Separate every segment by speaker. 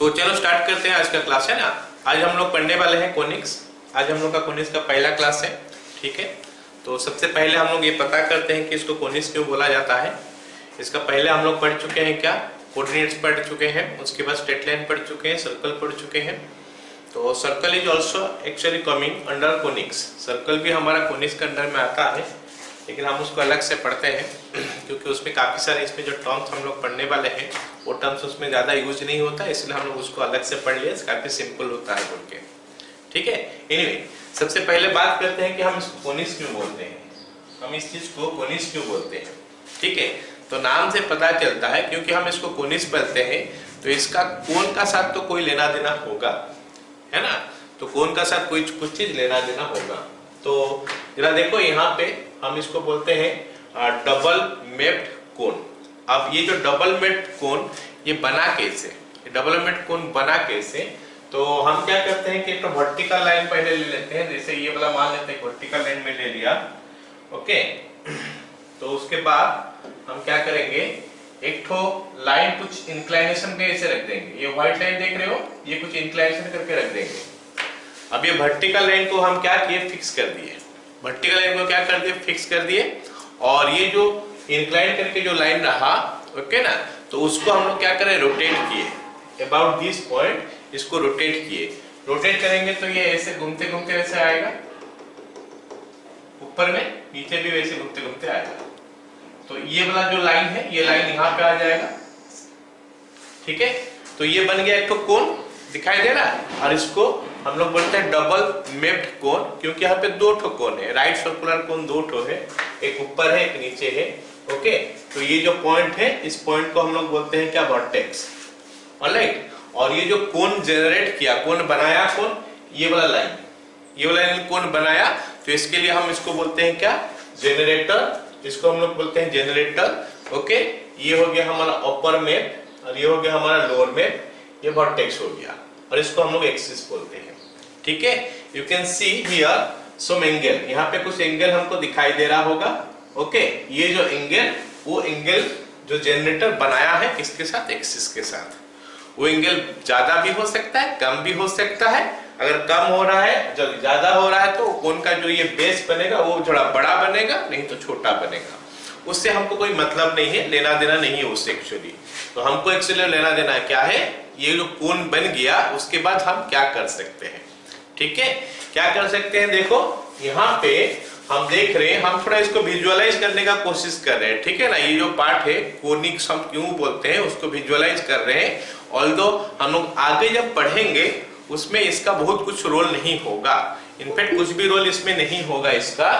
Speaker 1: तो चलो स्टार्ट करते हैं आज का क्लास, है ना। आज हम लोग पढ़ने वाले हैं कोनिक्स। आज हम लोग का कोनिक्स का पहला क्लास है, ठीक है। तो सबसे पहले हम लोग ये पता करते हैं कि इसको कोनिक्स क्यों बोला जाता है। इसका पहले हम लोग पढ़ चुके हैं क्या, कोऑर्डिनेट्स पढ़ चुके हैं, उसके बाद स्ट्रेट लाइन पढ़ चुके हैं, सर्कल पढ़ चुके हैं। तो circle is also actually coming under conics. Circle भी हमारा कोनिक्स के अंडर में आता है, लेकिन हम उसको अलग से पढ़ते हैं क्योंकि उसमें काफ़ी सारे इसमें जो टर्म्स हम लोग पढ़ने वाले हैं वो टर्म्स उसमें ज़्यादा यूज नहीं होता, इसलिए हम लोग उसको अलग से पढ़ लिए। काफ़ी सिंपल होता है बोल के, ठीक है। एनीवे, सबसे पहले बात करते हैं कि हम इसको कोनिक्स क्यों बोलते हैं, हम इस चीज़ को कोनिक्स क्यों बोलते हैं, ठीक है। तो नाम से पता चलता है, क्योंकि हम इसको कोनिक्स बोलते हैं तो इसका कोन का साथ तो कोई लेना देना होगा, है ना। तो कोन का साथ कोई कुछ चीज लेना देना होगा। तो जरा देखो यहाँ पे हम इसको बोलते हैं डबल मेप्ड कोन। अब ये जो डबल मेप्ड कोन ये बना कैसे, डबल मेप्ड कोन बना कैसे, तो हम क्या करते हैं कि एक तो वर्टिकल लाइन पहले ले लेते हैं। जैसे ये वाला मान लेते हैं वर्टिकल लाइन में ले लिया, ओके। तो उसके बाद हम क्या करेंगे, एक तो लाइन कुछ इंक्लाइनेशन पे ऐसे रख देंगे। ये व्हाइट लाइन देख रहे हो, ये कुछ इंक्लाइनेशन करके रख देंगे। अब ये वर्टिकल लाइन को हम क्या किए, फिक्स कर दिए। वर्टिकल लाइन को क्या कर दिए, फिक्स कर दिए। और ये जो इंक्लाइन करके जो लाइन रहा, ओके ना, तो उसको हम लोग क्या करें, रोटेट किए अबाउट दिस पॉइंट, इसको रोटेट किए। रोटेट करेंगे तो ये ऐसे घूमते घूमते वैसे आएगा, ऊपर में नीचे भी वैसे घूमते घूमते आएगा। तो ये वाला जो लाइन है, ये लाइन यहाँ पे आ जाएगा, ठीक है। तो ये बन गया एक तो कोन, दिखाई दे रहा है। और इसको हम लोग बोलते हैं डबल मेप्ड कोन, क्योंकि यहाँ पे दो ठो कोन है। राइट सर्कुलर कोन दो ठो है, एक ऊपर है एक नीचे है, ओके। तो ये जो पॉइंट है, इस पॉइंट को हम लोग बोलते हैं क्या, वर्टेक्स, ऑलराइट। और ये जो कोन जनरेट किया, कोन बनाया, कोन ये वाला लाइन, ये वाला लाइन कोन बनाया, तो इसके लिए हम इसको बोलते हैं क्या, जेनरेटर। इसको हम लोग बोलते हैं जेनरेटर, ओके। ये हो गया हमारा अपर मेप और ये हो गया हमारा लोअर मेप, ये वर्टेक्स हो गया। और इसको हम लोग एक्सिस बोलते हैं, ठीक है। You can see here some angle, यहाँ पे कुछ एंगल हमको दिखाई दे रहा होगा, ओके। ये जो एंगल, वो एंगल जो जनरेटर बनाया है किसके साथ, एक्सिस के साथ। वो एंगल ज्यादा भी हो सकता है, कम भी हो सकता है। अगर कम हो रहा है, जब ज्यादा हो रहा है, तो कोन का जो ये बेस बनेगा वो थोड़ा बड़ा बनेगा, नहीं तो छोटा बनेगा। उससे हमको कोई मतलब नहीं है, लेना देना नहीं है उससे एक्चुअली। तो हमको एक्चुअली लेना देना क्या है, ये जो कोन बन गया उसके बाद हम क्या कर सकते हैं, ठीक है। क्या कर सकते हैं, देखो यहाँ पे हम देख रहे हैं, हम थोड़ा इसको विजुअलाइज करने का कोशिश कर रहे हैं, ठीक है ना। ये जो पार्ट है कोनिक्स हम क्यों बोलते हैं, उसको विजुअलाइज कर रहे हैं। ऑल्दो हम लोग आगे जब पढ़ेंगे उसमें इसका बहुत कुछ रोल नहीं होगा, इनफैक्ट कुछ भी रोल इसमें नहीं होगा इसका,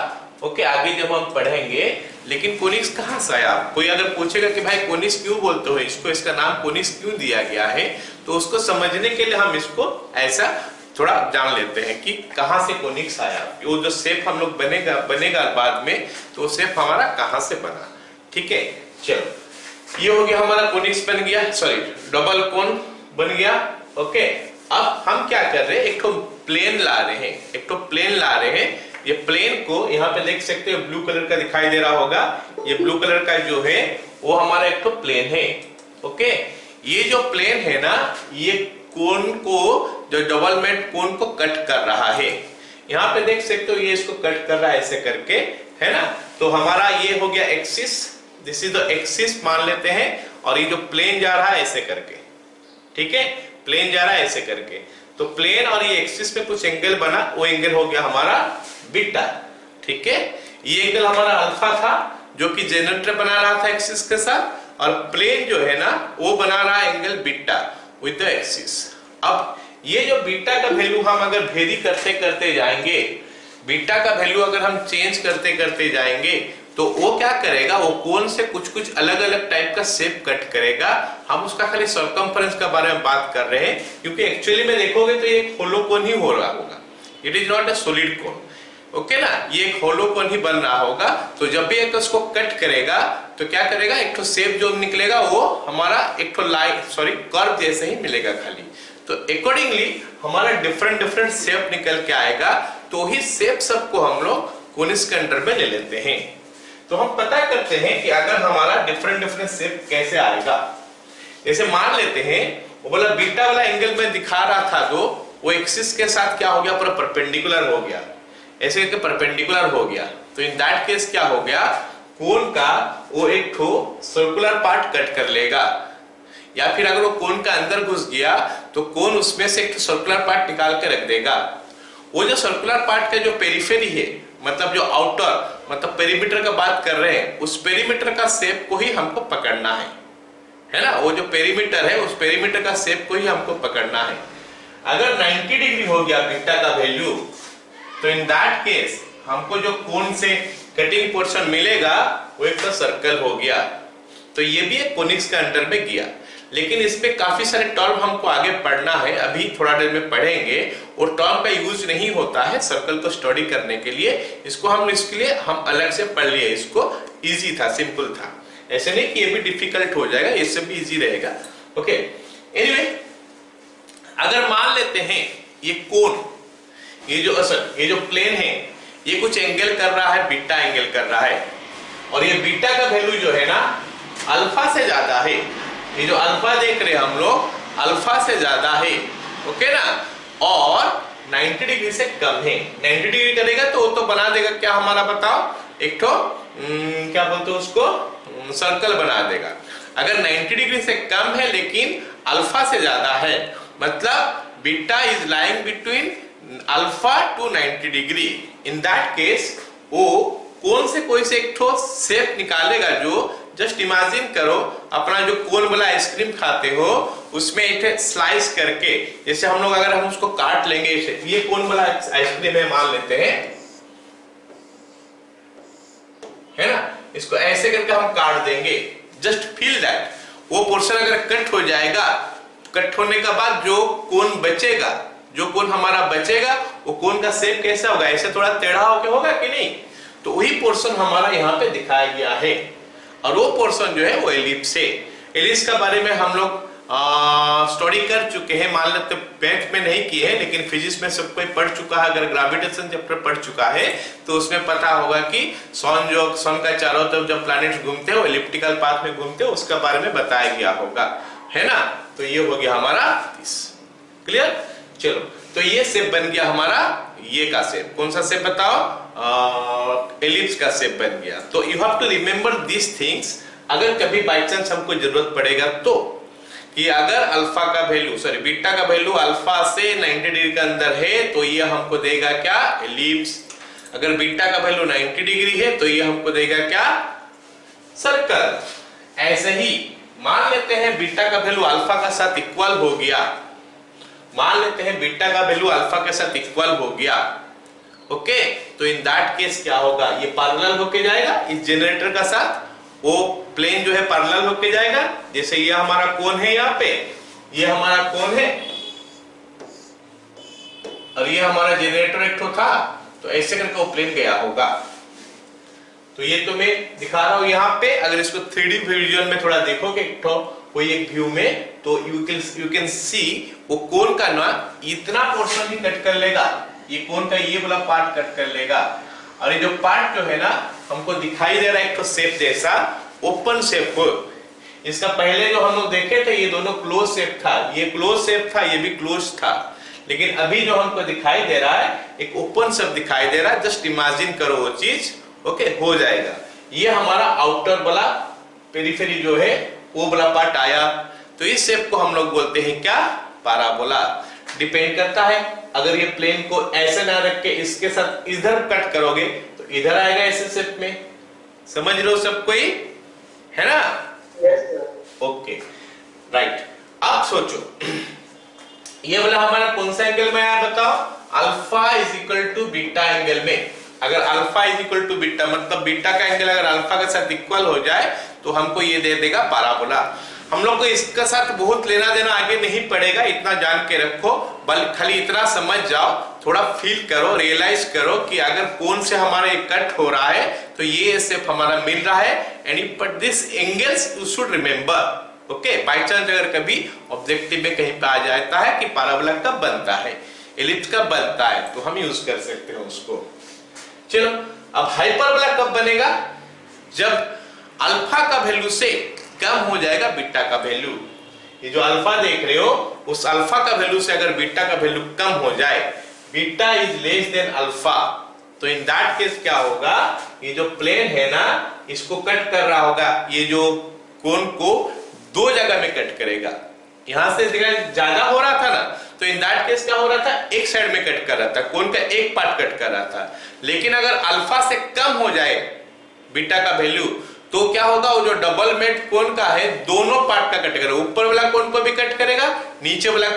Speaker 1: ओके। आगे जब हम पढ़ेंगे, लेकिन कोनिक्स कहाँ से आया। कोई अगर पूछेगा कि भाई कोनिक्स क्यों बोलते हो इसको, इसका नाम कोनिक्स क्यों दिया गया है, तो उसको समझने के लिए हम इसको ऐसा थोड़ा जान लेते हैं कि कहाँ से कोनिक्स आया। वो जो शेप हम लोग बनेगा बाद में, तो शेप हमारा कहाँ से बना, ठीक है। चलो, ये हो गया हमारा कोनिक्स बन गया, सॉरी डबल कोन बन गया, ओके। अब हम क्या कर रहे हैं, एक तो प्लेन ला रहे हैं, एक तो प्लेन ला रहे हैं। ये प्लेन को यहाँ पे देख सकते हो, ब्लू कलर का दिखाई दे रहा होगा। ये ब्लू कलर का जो है वो हमारा एक तो प्लेन है, ओके। ये जो प्लेन है ना, ये कोन को, जो डबल मेप्ड कोन को कट कर रहा है। यहाँ पे देख सकते हो, ये इसको कट कर रहा है ऐसे करके, है ना। तो हमारा ये हो गया axis, this is the axis मान लेते हैं। और ये जो प्लेन जा रहा है ऐसे करके, ठीक है, प्लेन जा रहा है ऐसे करके। तो प्लेन और ये एक्सिस में कुछ एंगल बना, वो एंगल हो गया हमारा बीटा, ठीक है। ये एंगल हमारा अल्फा था जो कि जनरेटर बना रहा था एक्सिस के साथ, और प्लेन जो है ना वो बना रहा है angle beta with the axis. अब ये जो बीटा का वैल्यू हम अगर वेरी करते करते जाएंगे, बीटा का वैल्यू अगर हम चेंज करते करते जाएंगे, तो वो क्या करेगा, वो कोन से कुछ कुछ अलग अलग टाइप का शेप कट करेगा। हम उसका खाली सर्कमफरेंस के बारे में बात कर रहे हैं, क्योंकि एक्चुअली में देखोगे तो ये एक होलो कोन ही हो रहा होगा, it is not a solid cone, okay ना। ये एक होलो कोन ही बन रहा होगा। तो जब भी एक उसको कट करेगा तो क्या करेगा, एक तो शेप जो निकलेगा वो हमारा एक तो लाइन, सॉरी कर्व जैसे ही मिलेगा खाली। तो अकॉर्डिंगली हमारा डिफरेंट डिफरेंट शेप निकल के आएगा। तो ही शेप सबको हम लोग कोनिक्स के अंडर में ले लेते हैं। तो हम पता करते हैं कि अगर हमारा डिफरेंट डिफरेंट शेप कैसे आएगा। जैसे मान लेते हैं वो बोला बीटा वाला एंगल में दिखा रहा था जो वो एक्सिस के साथ क्या हो गया, पूरा परपेंडिकुलर हो गया, ऐसे करके परपेंडिकुलर हो गया। तो इन दैट केस क्या हो गया, कोन का वो एक ठो सर्कुलर पार्ट कट कर लेगा, या फिर अगर वो कोन का अंदर घुस गया तो कोन उसमें से एक सर्कुलर पार्ट निकाल के रख देगा। वो जो सर्कुलर पार्ट का जो पेरिफेरी है, मतलब जो आउटर मतलब पेरीमीटर का बात कर रहे हैं, उस पेरीमीटर का शेप को ही हमको पकड़ना है ना। वो जो पेरीमीटर है उस पेरीमीटर का शेप को ही हमको पकड़ना है। अगर 90 डिग्री हो गया बीटा का वैल्यू, तो इन दैट केस हमको जो कोन से कटिंग पोर्शन मिलेगा वो एक तो सर्कल हो गया। तो ये भी एक कोनिक्स के अंडर में गया, लेकिन इसमें काफी सारे टर्म हमको आगे पढ़ना है, अभी थोड़ा देर में पढ़ेंगे। और टर्म का यूज नहीं होता है सर्कल को स्टडी करने के लिए, इसके लिए हम अलग से पढ़ लिए। इसको इजी था, सिंपल था, ऐसे नहीं कि ये भी डिफिकल्ट हो जाएगा, ये सब भी इजी रहेगा। ओके, एनीवे अगर मान लेते हैं ये कोन, ये जो प्लेन है ये कुछ एंगल कर रहा है, बीटा एंगल कर रहा है, और ये बीटा का वैल्यू जो है ना अल्फा से ज्यादा है। ये जो अल्फा देख रहे हैं हम लोग, अल्फा से ज्यादा है, ओके ना, और 90 डिग्री से कम है। 90 डिग्री करेगा तो वो तो बना देगा क्या हमारा, बताओ, एक तो क्या बोलते हैं उसको, सर्कल बना देगा। अगर 90 डिग्री से कम है लेकिन अल्फा से ज्यादा है, मतलब beta is lying between alpha two 90 degree, in that case वो कोन से कोई से एक ठो शेप निकालेगा। जो जस्ट इमेजिन करो अपना जो कोन वाला आइसक्रीम खाते हो उसमें एक स्लाइस करके, जैसे हम लोग अगर हम उसको काट लेंगे, ये कोन वाला आइसक्रीम है मान लेते हैं, है ना, इसको ऐसे करके हम काट देंगे। जस्ट फील दैट वो पोर्शन अगर कट हो जाएगा, कट होने के बाद जो कोन बचेगा, जो कोन हमारा बचेगा वो कोन का शेप कैसा होगा, ऐसे थोड़ा टेढ़ा होके होगा कि नहीं। तो वही पोर्शन हमारा यहाँ पे दिखाया गया है, और वो पोर्शन जो है वो एलिप्स है। एलिप्स का बारे में हम लोग स्टडी कर चुके हैं, मान लेते मैथ में नहीं किए हैं लेकिन फिजिक्स में सब कोई पढ़ चुका है। अगर ग्रेविटेशन चैप्टर पढ़ चुका है तो उसमें पता होगा कि सन का चारों तरफ जब प्लैनेट्स घूमते हैं वो एलिप्टिकल पाथ में घूमते हैं, उसका बारे में बताया गया होगा, है ना। तो ये हो गया हमारा क्लियर। चलो, तो ये शेप बन गया हमारा, ये का शेप, कौन सा शेप बताओ, एलिप्स का शेप बन गया। तो you have to remember this things. अगर कभी बाई चांस हमको जरूरत पड़ेगा तो, कि अगर अल्फा का वैल्यू बीटा का वैल्यू अल्फा से 90 डिग्री के अंदर है तो ये हमको देगा क्या, एलिप्स। अगर बीटा का वैल्यू 90 डिग्री है तो ये हमको देगा क्या, सर्कल। ऐसे ही मान लेते हैं बीटा का वैल्यू अल्फा के साथ इक्वल हो गया, मान लेते हैं बीटा का वैल्यू अल्फा के साथ इक्वल हो गया, ओके। तो इन दैट केस क्या होगा, ये पैरेलल होके जाएगा इस जनरेटर का साथ, वो प्लेन जो है पैरेलल होके जाएगा। जैसे ये हमारा कोन है, यहाँ पे ये हमारा कोन है और ये हमारा जनरेटर एक ठो था, तो ऐसे करके वो प्लेन गया होगा। तो ये तो मैं दिखा रहा हूं यहाँ पे। अगर इसको 3D विजुअल में थोड़ा देखोगे एक ठो कोई एक व्यू में, तो यू कैन सी वो कोन का ना इतना पोर्शन ही कट कर लेगा, ये कोन का ये वाला पार्ट कट कर लेगा। और ये जो पार्ट जो है ना हमको दिखाई दे रहा है एक तो शेप जैसा, ओपन शेप हो। इसका पहले जो हम लोग देखे थे ये दोनों क्लोज शेप था, ये क्लोज शेप था, ये भी क्लोज था, लेकिन अभी जो हमको दिखाई दे रहा है एक ओपन शेप दिखाई दे रहा है। जस्ट इमेजिन करो वो चीज, ओके, हो जाएगा। ये हमारा आउटर वाला पेरिफेरी जो है वो वाला पार्ट आया, तो इस शेप को हम लोग बोलते हैं क्या, पैराबोला। डिपेंड करता है, अगर ये प्लेन को ऐसे ना रख के इसके साथ इधर कट करोगे तो इधर आएगा ऐसे शेप में। समझ लो सब कोई, है ना? Okay, right. अब सोचो ये वाला हमारा कौन सा एंगल में आया बताओ, alpha is equal to beta angle में। अगर alpha is equal to beta मतलब बीटा का एंगल अगर अल्फा के साथ इक्वल हो जाए तो हमको ये दे देगा पैराबोला। हम लोग को इसका साथ बहुत लेना देना आगे नहीं पड़ेगा, इतना जान के रखो, बल खाली इतना समझ जाओ, थोड़ा फील करो, रियलाइज करो कि अगर कौन से हमारा ये कट हो रहा है तो ये शेप हमारा मिल रहा है। And but this angles you should remember, okay. By chance अगर कभी ऑब्जेक्टिव में कहीं पे आ जाता है कि पैराबोला कब बनता है, एलिप्स कब बनता है, तो हम यूज कर सकते हैं उसको। चलो, अब हाइपरबोला कब बनेगा, जब अल्फा का वैल्यू से कम हो जाएगा बीटा का वैल्यू। ये जो अल्फा देख रहे हो उस अल्फा का वैल्यू से अगर बीटा का वैल्यू कम हो जाए, beta is less than alpha, तो इन दैट केस क्या होगा, ये जो प्लेन है ना इसको कट कर रहा होगा, ये जो कोण को दो जगह में कट करेगा। यहां से ज्यादा हो रहा था ना, तो इन दैट केस क्या हो रहा था, एक साइड में कट कर रहा था, कोण का एक पार्ट कट कर रहा था। लेकिन अगर अल्फा से कम हो जाए बीटा का वैल्यू, तो क्या होगा, वो जो डबल मेट कोण का है दोनों पार्ट का कट करेगा, ऊपर वाला कोण को भी कट करेगा, नीचे वाला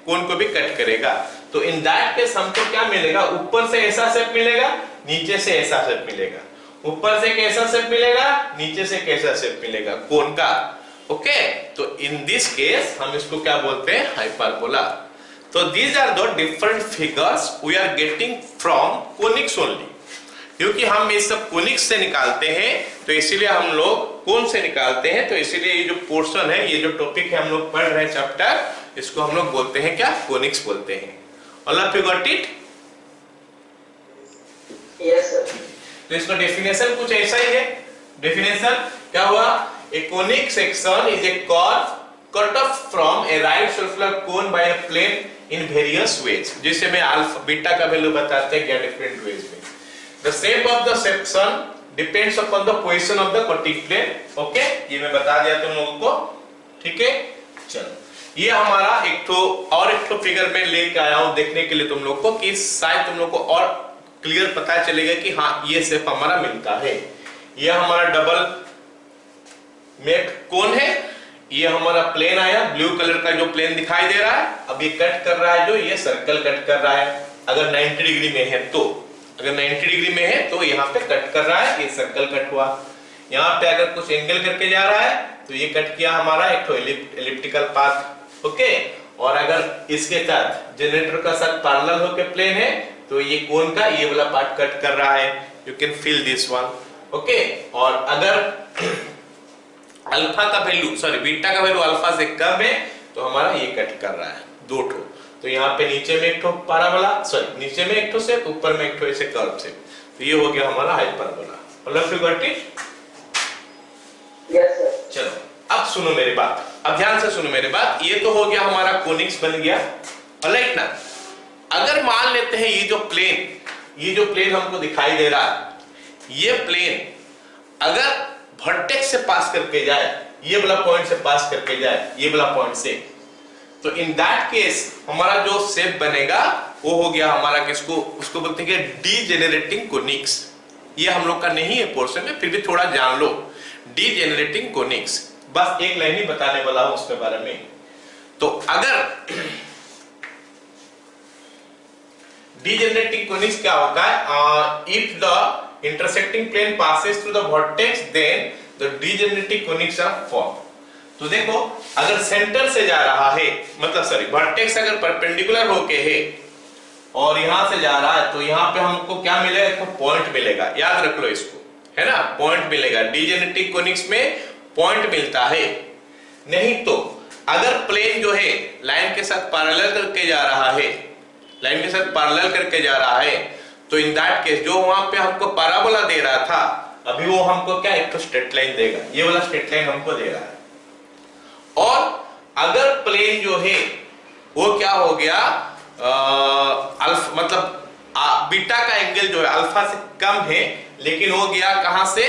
Speaker 1: कोण को भी कट करेगा। तो इन दैट केस हमको क्या मिलेगा, ऊपर से ऐसा शेप मिलेगा, नीचे से ऐसा शेप मिलेगा, ऊपर से कैसा शेप मिलेगा, नीचे से कैसा शेप मिलेगा कोण का। ओके, तो इन दिस केस हम इसको क्या बोलते हैं, हाइपरबोला। तो these are the different figures we are getting from conics only. क्योंकि हम ये सब कोनिक्स से निकालते हैं, तो इसीलिए हम लोग कोण से निकालते हैं, तो इसीलिए ये जो पोर्शन है, ये जो टॉपिक है हम लोग पढ़ रहे हैं चैप्टर, इसको हम लोग बोलते हैं क्या, कोनिक्स बोलते हैं। All of you got it?
Speaker 2: Yes sir.
Speaker 1: तो इसका डेफिनेशन कुछ ऐसा ही है। डेफिनेशन क्या हुआ, a conic section is a curve cut off from a right circular cone by a plane in various ways. जैसे मैं अल्फा बीटा का वैल्यू बताते हैं क्या डिफरेंट वेज में। The shape of the section depends upon the position of the cutting plane. Okay, ये मैं बता दिया तुम लोगों को, ठीक है। चलो, ये हमारा एक तो फिगर में लेके आया हूं देखने के लिए तुम लोग को, कि शायद तुम लोग को और क्लियर पता चलेगा कि हाँ ये शेप हमारा मिलता है। ये हमारा डबल मेट कोण है, ये हमारा प्लेन आया, ब्लू कलर का जो प्लेन दिखाई दे रहा है, अब ये कट कर रहा है, जो ये सर्कल कट कर रहा है। अगर 90 डिग्री में है तो, अगर 90 डिग्री में है तो यहाँ पे कट कर रहा है, ये सर्कल कट हुआ। यहाँ पे अगर कुछ एंगल करके जा रहा है तो ये कट किया हमारा एक तो एलिप्टिकल पाथ। ओके, और अगर इसके साथ जनरेटर का साथ पैरेलल होकर प्लेन है तो ये कोण का ये वाला पार्ट कट कर रहा है, you can feel this one. Okay, और अगर अल्फा का वैल्यू सॉरी बीटा का वैल्यू अल्फा से कम है तो हमारा ये कट कर रहा है दो ठो। तो यहाँ पे नीचे में एक ठो पैराबोला, सॉरी नीचे में एक ठो शेप, ऊपर में एक ठो ऐसे कर्व शेप, तो ये हो गया हमारा hyperbola. All you got it?
Speaker 2: Yes sir.
Speaker 1: चलो अब सुनो मेरी बात, अब ध्यान से सुनो मेरी बात। ये तो हो गया हमारा कोनिक्स बन गया, राइट ना। अगर मान लेते हैं ये जो प्लेन हमको दिखाई दे रहा है, ये प्लेन अगर वर्टेक्स से पास करके जाए, ये वाला पॉइंट से पास करके जाए, ये वाला पॉइंट से, तो इन दैट केस हमारा जो शेप बनेगा वो हो गया हमारा किसको, उसको बोलते हैं डीजेनरेटिंग कोनिक्स। ये हम लोग का नहीं है पोर्शन में, फिर भी थोड़ा जान लो। डीजेनरेटिंग कोनिक्स, बस एक लाइन ही बताने वाला हूं उसके बारे में। तो अगर डीजेनरेटिंग कोनिक्स क्या होता है, if the intersecting plane passes through the vertex then the degenerating conics are formed। तो देखो अगर सेंटर से जा रहा है, मतलब सॉरी वर्टेक्स अगर परपेंडिकुलर होके है और यहां से जा रहा है, तो यहां पे हमको क्या मिलेगा, एक पॉइंट मिलेगा, याद रख लो इसको, है ना, पॉइंट मिलेगा। डीजेनरेटिंग कोनिक्स में पॉइंट मिलता है। नहीं तो अगर प्लेन जो है लाइन के साथ पैरेलल करके जा रहा है, लाइन के साथ पैरेलल करके जा रहा है, तो इन दैट केस जो वहां पे हमको पैराबोला दे रहा था, अभी वो हमको क्या एक तो स्ट्रेट लाइन देगा, ये वाला स्ट्रेट लाइन हमको दे रहा है। और अगर प्लेन जो है वो क्या हो गया, मतलब बीटा का एंगल जो है अल्फा से कम है, लेकिन वो गया कहां से,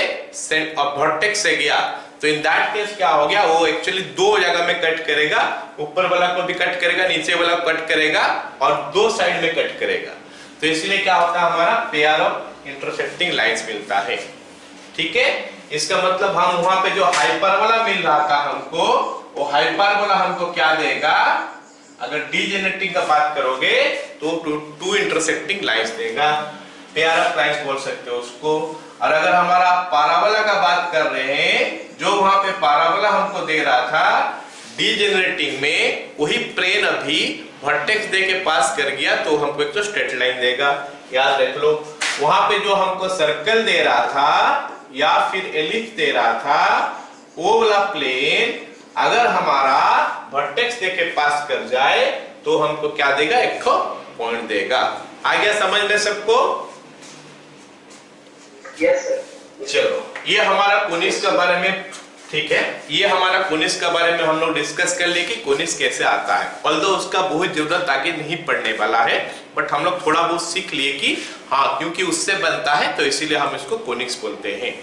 Speaker 1: वर्टेक्स से गया, तो इन दैट केस क्या हो गया, वो एक्चुअली दो जगह में कट करेगा, ऊपर वाला को भी कट करेगा, नीचे वाला को कट करेगा, और दो साइड में कट करेगा। तो इसलिए क्या होता है, हमारा पेयर ऑफ इंटरसेक्टिंग लाइंस मिलता है। ठीक है, इसका मतलब हम वहां पे जो हाइपरबोला मिल रहा था हमको, वो हाइपरबोला हमको क्या देगा, अगर डीजेनरेटिंग का बात करोगे तो टू इंटरसेक्टिंग लाइंस देगा, पेयर ऑफ लाइंस बोल सकते हो उसको। और अगर हमारा पैराबोला का बात कर रहे हैं, जो वहां पे पैराबोला हमको दे रहा था डीजेनरेटिंग में, वही प्लेन अभी वर्टेक्स दे के पास कर गया, तो हमको एक तो स्ट्रेट लाइन देगा, याद रख लो। वहां पे जो हमको सर्कल दे रहा था या फिर एलिप्स दे रहा था, वो वाला प्लेन अगर हमारा वर्टेक्स दे के पास कर जाए तो हमको क्या देगा, एक तो पॉइंट देगा। आ गया समझ में सबको?
Speaker 2: Yes sir.
Speaker 1: चलो, ये हमारा कोनिक्स के बारे में ठीक है, ये हमारा कोनिक्स के बारे में हम लोग डिस्कस कर लिए कि कोनिक्स कैसे आता है। ऑल्दो उसका बहुत जरूरत आगे नहीं पड़ने वाला है, बट हम लोग थोड़ा बहुत सीख लिए कि हाँ क्योंकि उससे बनता है तो इसीलिए हम इसको कोनिक्स बोलते हैं।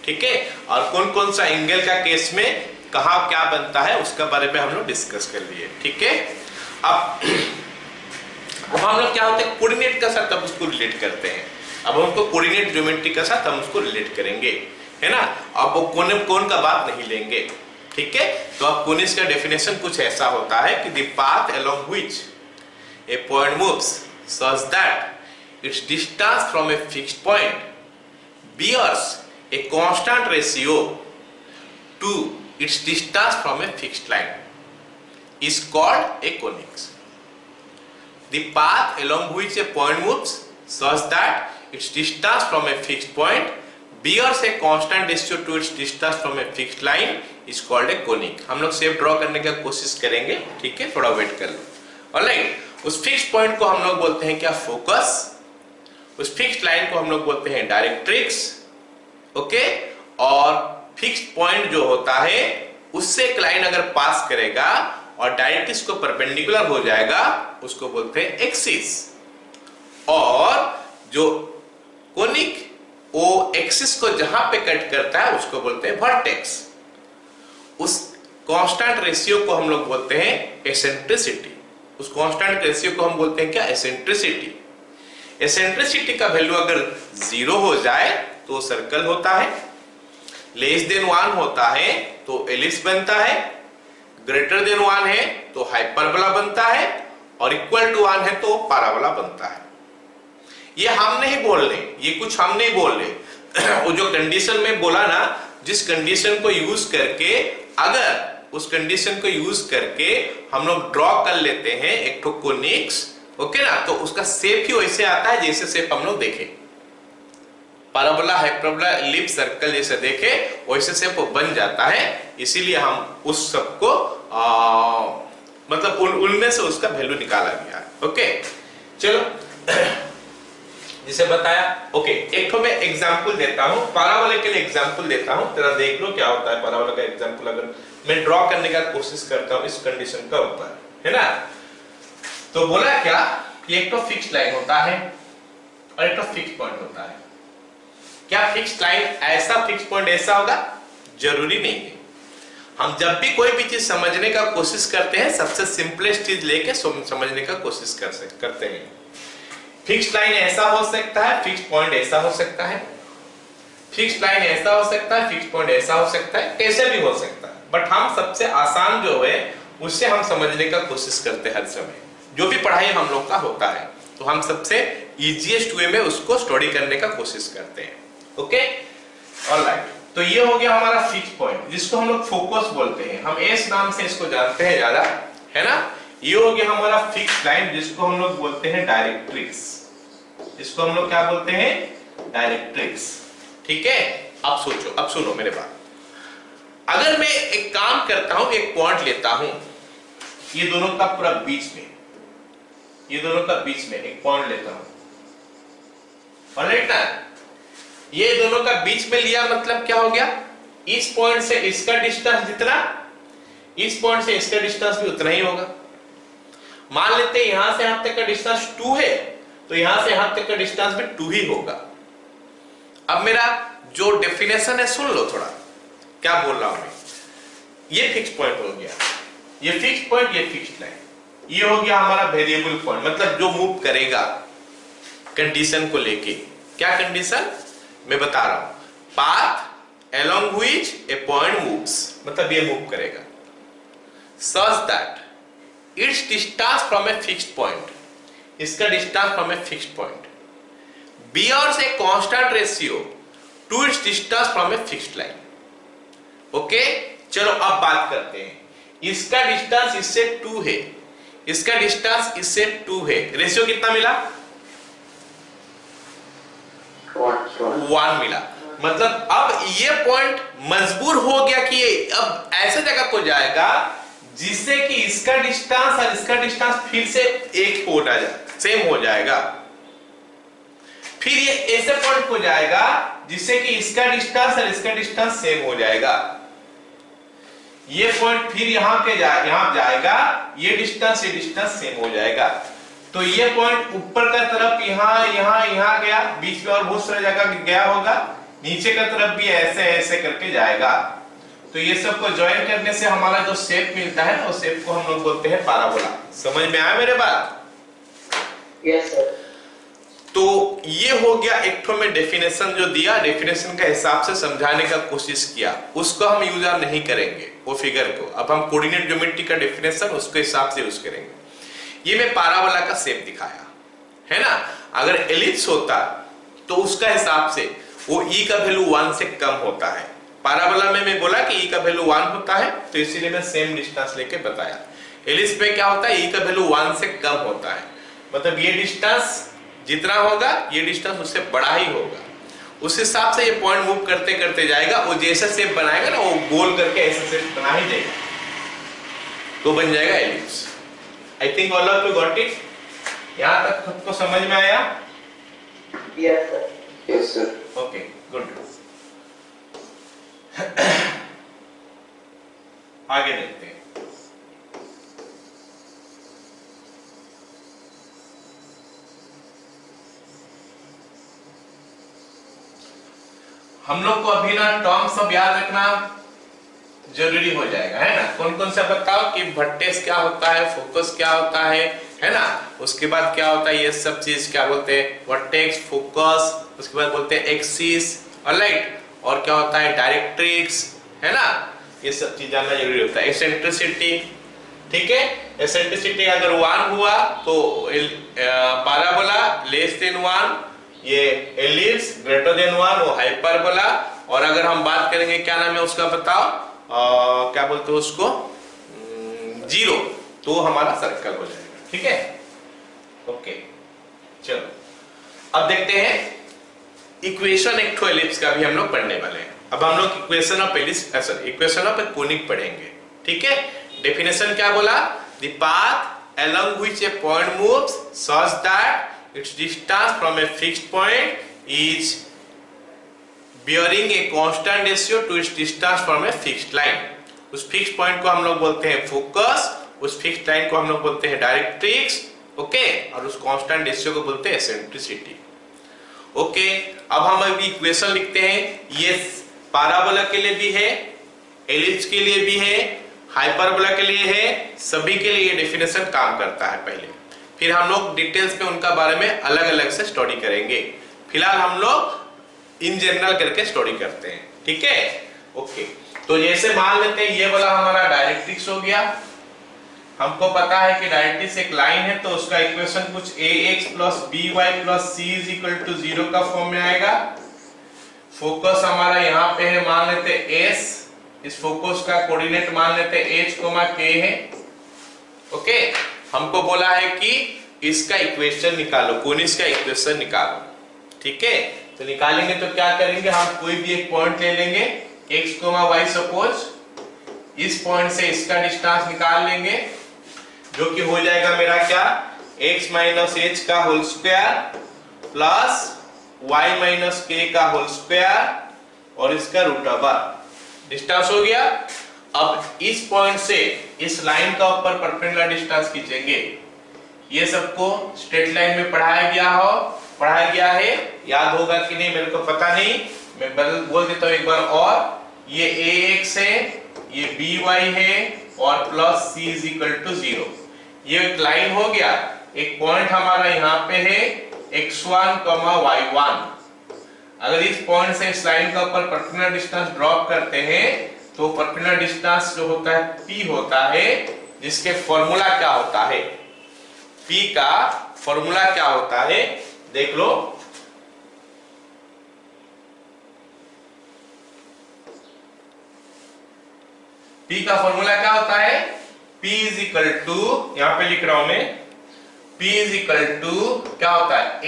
Speaker 1: ठीक है, और कौन कौन सा एंगल का केस में कहाँ क्या बनता है उसका बारे में हम लोग डिस्कस कर लिए। ठीक है, अब हम लोग क्या होते हैं कोऑर्डिनेट के साथ अब उसको रिलेट करते हैं। अब हम उसको कोऑर्डिनेट ज्योमेट्री के साथ हम उसको रिलेट करेंगे, है ना। अब वो कोन का बात नहीं लेंगे। ठीक है, तो अब कोनिक्स का डेफिनेशन कुछ ऐसा होता है कि the path along which a point moves such that its distance from a fixed point bears a constant ratio to its distance from a fixed line is called a conics. The path along which a point moves such that its distance from a fixed point bears a constant ratio to its distance from a fixed line is called a conic. हम लोग shape draw करने का कोशिश करेंगे। ठीक है, थोड़ा wait कर लो। ऑलराइट, उस फिक्स्ड पॉइंट को हम लोग बोलते हैं क्या फोकस, उस फिक्स्ड लाइन को हम लोग बोलते हैं डायरेक्ट्रिक्स। ओके, और फिक्स्ड पॉइंट जो होता है उससे एक लाइन अगर पास करेगा और डायरेक्ट्रिक्स को परपेंडिकुलर हो जाएगा उसको बोलते हैं एक्सिस। और जो कोनिक वो एक्सिस को जहां पे कट करता है उसको बोलते हैं वर्टेक्स। उस कांस्टेंट रेशियो को हम लोग बोलते हैं एसेंट्रिसिटी। उस कांस्टेंट रेशियो को हम बोलते हैं क्या, एसेंट्रिसिटी। एसेंट्रिसिटी का वैल्यू अगर 0 हो जाए तो सर्कल होता है, लेस देन 1 होता है तो एलिप्स बनता है, ग्रेटर देन 1 है तो हाइपरबोला बनता है, और इक्वल टू 1 है तो पैराबोला बनता है। ये हम नहीं बोल रहे, ये कुछ हम नहीं बोल रहे। वो जो कंडीशन में बोला ना, जिस कंडीशन को यूज करके, अगर उस कंडीशन को यूज करके हम लोग ड्रॉ कर लेते हैं एक ठो कोनिक्स, ओके ना, तो उसका शेप ही वैसे आता है जैसे शेप हम लोग देखे, पैराबोला, हाइपरबोला, एलिप्स, सर्कल जैसे देखे वैसे शेप बन जाता है। इसीलिए हम उस सब को मतलब उनमें से उसका वैल्यू निकाला गया। ओके, चलो जिसे बताया। ओके, एक तो मैं एग्जांपल देता हूं, पैराबोला के लिए एग्जांपल देता हूं, तेरा देख लो क्या होता है। पैराबोला का एग्जांपल अगर मैं ड्रॉ करने का कोशिश करता हूं इस कंडीशन का ऊपर, है ना, तो बोला क्या, एक तो फिक्स्ड लाइन होता है और एक तो फिक्स्ड पॉइंट होता है। क्या फिक्स्ड लाइन ऐसा, फिक्स्ड पॉइंट ऐसा होगा? जरूरी नहीं है। हम जब भी कोई भी चीज समझने का कोशिश करते हैं सबसे सिंपलेस्ट चीज लेके समझने का कोशिश करते हैं। फिक्स्ड लाइन ऐसा हो सकता है, फिक्स्ड पॉइंट ऐसा हो सकता है, फिक्स्ड लाइन ऐसा हो सकता है, फिक्स्ड पॉइंट ऐसा हो सकता है, कैसे भी हो सकता है। बट हम सबसे आसान जो है उससे हम समझने का कोशिश करते हैं हर समय। जो भी पढ़ाई हम लोग का होता है तो हम सबसे इजीएस्ट वे में उसको स्टडी करने का कोशिश करते हैं। ओके, ऑलराइट, तो ये हो गया हमारा फिक्स्ड पॉइंट जिसको हम लोग फोकस बोलते हैं। हम एस नाम से इसको जानते हैं ज्यादा, है ना। ये हो गया हमारा फिक्स्ड लाइन जिसको हम लोग बोलते हैं डायरेक्ट्रिक्स। इसको हम लोग क्या बोलते हैं? डायरेक्ट्रिक्स। ठीक है, अब सोचो, अब सुनो मेरे बात। अगर मैं एक काम करता हूं, एक पॉइंट लेता हूं, ये दोनों का पूरा बीच में, ये दोनों का बीच में एक पॉइंट लेता हूं, ऑलराइट ना। ये दोनों का बीच में लिया मतलब क्या हो गया, इस पॉइंट से इसका डिस्टेंस जितना, इस पॉइंट से इसका डिस्टेंस भी उतना ही होगा। मान लेते हैं यहां से यहां तक का डिस्टेंस 2 है तो यहां से यहां तक का डिस्टेंस भी 2 ही होगा। अब मेरा जो डेफिनेशन है सुन लो थोड़ा, क्या बोल रहा हूं मैं। ये फिक्स्ड पॉइंट हो गया, ये फिक्स्ड पॉइंट, ये फिक्स्ड लाइन, ये हो गया हमारा वेरिएबल पॉइंट, मतलब जो मूव करेगा कंडीशन को लेके। क्या कंडीशन मैं बता रहा हूं, path along which a point moves, मतलब ये मूव करेगा such that its distance from a fixed point, इसका distance from a fixed point bears a constant ratio to its distance from a fixed line. Okay, चलो अब बात करते हैं। इसका डिस्टेंस इससे 2 है, इसका डिस्टेंस इससे 2 है, रेशियो कितना मिला? 1 मिला। मतलब अब ये पॉइंट मजबूर हो गया कि अब ऐसे जगह को जाएगा जिससे कि इसका डिस्टेंस और इसका डिस्टेंस फिर से एक हो जाएगा, सेम हो जाएगा। फिर ये ऐसे पॉइंट को जाएगा जिससे कि इसका डिस्टेंस और इसका डिस्टेंस सेम हो जाएगा। ये पॉइंट फिर यहाँ जाएगा, ये डिस्टेंस सेम हो जाएगा। तो ये पॉइंट ऊपर का तरफ यहाँ गया, बीच में और बहुत सारी जगह गया होगा, नीचे का तरफ भी ऐसे ऐसे करके जाएगा। तो ये सब को ज्वाइन करने से हमारा जो शेप मिलता है, वो शेप को हम लोग बोलते हैं पैराबोला। समझ में आया मेरे बात?
Speaker 2: Yes sir.
Speaker 1: तो ये हो गया एक तो में डेफिनेशन जो दिया, डेफिनेशन का हिसाब से समझाने का कोशिश किया, उसको हम यूज नहीं करेंगे वो फिगर को। अब हम कोऑर्डिनेट ज्योमेट्री का डेफिनेशन उसके हिसाब से यूज करेंगे। ये मैं पैराबोला का शेप दिखाया है ना। अगर एलिप्स होता तो उसका हिसाब से वो ई का वैल्यू 1 से कम होता है। पैराबोला में मैं बोला कि ई का वैल्यू 1 होता है, तो इसीलिए मैं सेम डिस्टेंस लेके बताया। एलिप्स में क्या होता है, ई का वैल्यू 1 से कम होता है, मतलब ये डिस्टेंस जितना होगा ये डिस्टेंस उससे बड़ा ही होगा। उस हिसाब से ये पॉइंट मूव करते करते जाएगा, वो जैसा शेप बनाएगा ना, वो गोल करके ऐसा शेप बना ही देगा, तो बन जाएगा ellipse. I think all of you got it. यहां तक खुद को समझ में आया?
Speaker 2: Yes sir.
Speaker 3: Yes sir.
Speaker 1: Okay good. आगे देखते हैं। हम लोग को अभी ना टर्म सब याद रखना जरूरी हो जाएगा, है ना। कौन कौन सा बताओ कि वर्टेक्स क्या होता है, फोकस क्या होता है ना। उसके बाद क्या होता है, ये सब चीज क्या बोलते हैं, वर्टेक्स, फोकस, उसके बाद बोलते हैं एक्सिस, ऑलराइट, और क्या होता है डायरेक्ट्रिक्स, है ना। ये सब चीज जानना जरूरी होता है। एसेंट्रिसिटी, ठीक है, एसेंट्रिसिटी अगर 1 हुआ तो पैराबोला लेस देन 1, ये एलिप्स ग्रेटर देन 1 वो हाइपरबोला। और अगर हम बात करेंगे क्या नाम है उसका बताओ, क्या बोलते हैं उसको, 0, तो हमारा सर्कल हो जाएगा, ठीक है। ओके चलो अब देखते हैं इक्वेशन एक ठो एलिप्स का भी हम लोग पढ़ने वाले हैं। अब हम लोग equation of ellipse, sorry equation of conic पढ़ेंगे, ठीक है। डेफिनेशन क्या बोला, the path along which a point moves such that its distance from a fixed point is bearing a constant ratio to its distance from a fixed line। उस fixed point को हम लोग बोलते हैं फोकस, उस fixed line को हम लोग बोलते हैं डायरेक्ट्रिक्स, ओके, और उस कांस्टेंट रेशियो को बोलते हैं एसेंट्रिसिटी। ओके, अब हम अभी इक्वेशन लिखते हैं। ये पैराबोला के लिए भी है, एलिप्स के लिए भी है, हाइपरबोला के लिए है, सभी के लिए ये डेफिनेशन काम करता है पहले। फिर हम लोग डिटेल्स में उनका बारे में अलग अलग से स्टडी करेंगे। फिलहाल हम लोग इन जनरल करके स्टडी करते हैं, ठीक है। ओके, तो जैसे मान लेते हैं ये वाला हमारा डायरेक्ट्रिक्स हो गया। हमको पता है कि डायरेक्ट्रिक्स एक लाइन है, तो उसका इक्वेशन कुछ ax plus by plus c is equal to 0 का फॉर्म में आएगा। फोकस हमारा यहाँ पे है, मान लेते s, इस फोकस का कोऑर्डिनेट मान लेते h, k है, ओके। हमको बोला है कि इसका इक्वेशन निकालो, कोनिस का इक्वेशन निकालो, ठीक है। तो निकालेंगे तो क्या करेंगे, हम कोई भी एक पॉइंट ले लेंगे x, y, सपोज इस पॉइंट से इसका डिस्टेंस निकाल लेंगे, जो कि हो जाएगा मेरा क्या, x माइनस h का whole square plus y minus k का होल स्क्वायर और इसका रूट ओवर। डिस्टेंस हो गया। अब इस पॉइंट से इस लाइन का ऊपर परपेंडिकुलर डिस्टेंस खींचेंगे। ये सबको स्ट्रेट लाइन में पढ़ाया गया है, याद होगा कि नहीं मेरे को पता नहीं, मैं बोल देता हूं एक बार और। ये ax है, ये by है और plus c is equal to 0। ये एक लाइन हो गया। एक पॉइंट हमारा यहाँ पे है x1, y1। अगर इस पॉइंट से इस लाइन का ऊपर परपेंडिकुलर डिस्टेंस ड्रॉप करते हैं तो परपेंडिकुलर डिस्टेंस जो होता है p होता है, जिसके फॉर्मूला क्या होता है, p का फॉर्मूला क्या होता है देख लो। p का फॉर्मूला क्या होता है, p इज इक्वल टू, यहां पे लिख रहा हूं मैं, p इज इक्वल टू क्या होता है,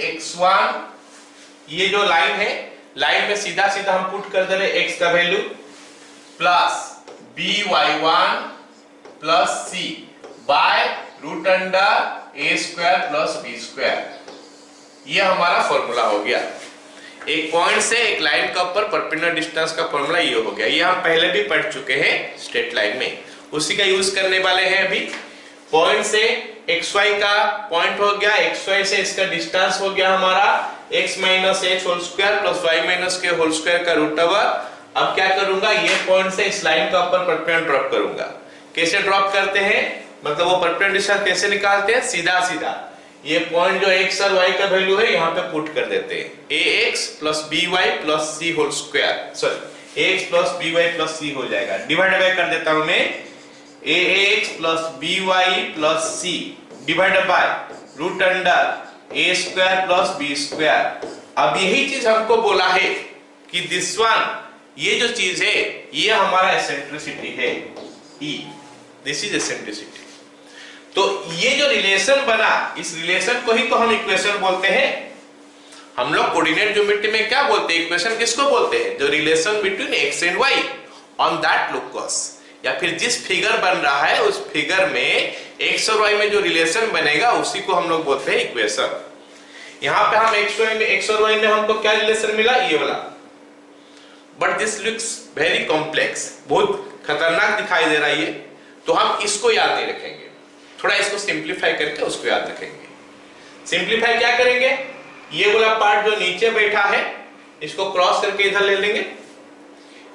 Speaker 1: ax1, ये जो लाइन है, लाइन में सीधा सीधा हम पुट कर दे रहे x का value plus by1 plus c by root under a square plus b square. ये हमारा फॉर्मूला हो गया। एक पॉइंट से एक लाइन का ऊपर परपेंडिकुलर डिस्टेंस का फॉर्मूला ये हो गया। ये हम पहले भी पढ़ चुके हैं स्ट्रेट लाइन में, उसी का यूज करने वाले हैं अभी। पॉइंट से xy का पॉइंट हो गया, xy से इसका डिस्टेंस हो गया हमारा x minus h whole square plus y minus k whole square का रूट ओवर। अब क्या करूंगा, ये पॉइंट से इस लाइन का ऊपर परपेंडिकुलर ड्रॉप करूंगा। कैसे ड्रॉप करते हैं, मतलब वो परपेंडिकुलर डिस्टेंस कैसे निकालते हैं, सीधा सीधा ये पॉइंट जो x और y का वैल्यू है यहाँ पे पुट कर देते हैं। ax plus by plus c whole square, sorry ax plus by plus c हो जाएगा। डिवाइड बाय कर देता हूं मैं, ax plus by plus c divide by root under a square plus b square. अब यही चीज हमको बोला है कि दिस वन, ये जो चीज है ये हमारा एसेंट्रिसिटी है E, दिस इज एसेंट्रिसिटी। तो ये जो रिलेशन बना, इस रिलेशन को ही तो हम इक्वेशन बोलते हैं। हम लोग कोऑर्डिनेट ज्योमेट्री में क्या बोलते हैं, इक्वेशन किसको बोलते हैं, जो relation between x and y on that locus, या फिर जिस फिगर बन रहा है उस फिगर में x और y में जो रिलेशन बनेगा उसी को हम लोग बोलते हैं इक्वेशन। यहाँ पे हम x और y में हमको क्या रिलेशन मिला, ये वाला। But this looks very complex, बहुत खतरनाक दिखाई दे रहा है ये, तो हम इसको याद नहीं रखेंगे, थोड़ा इसको सिंप्लीफाई करके उसको याद रखेंगे। सिंप्लीफाई क्या करेंगे, ये वाला पार्ट जो नीचे बैठा है इसको क्रॉस करके इधर ले लेंगे,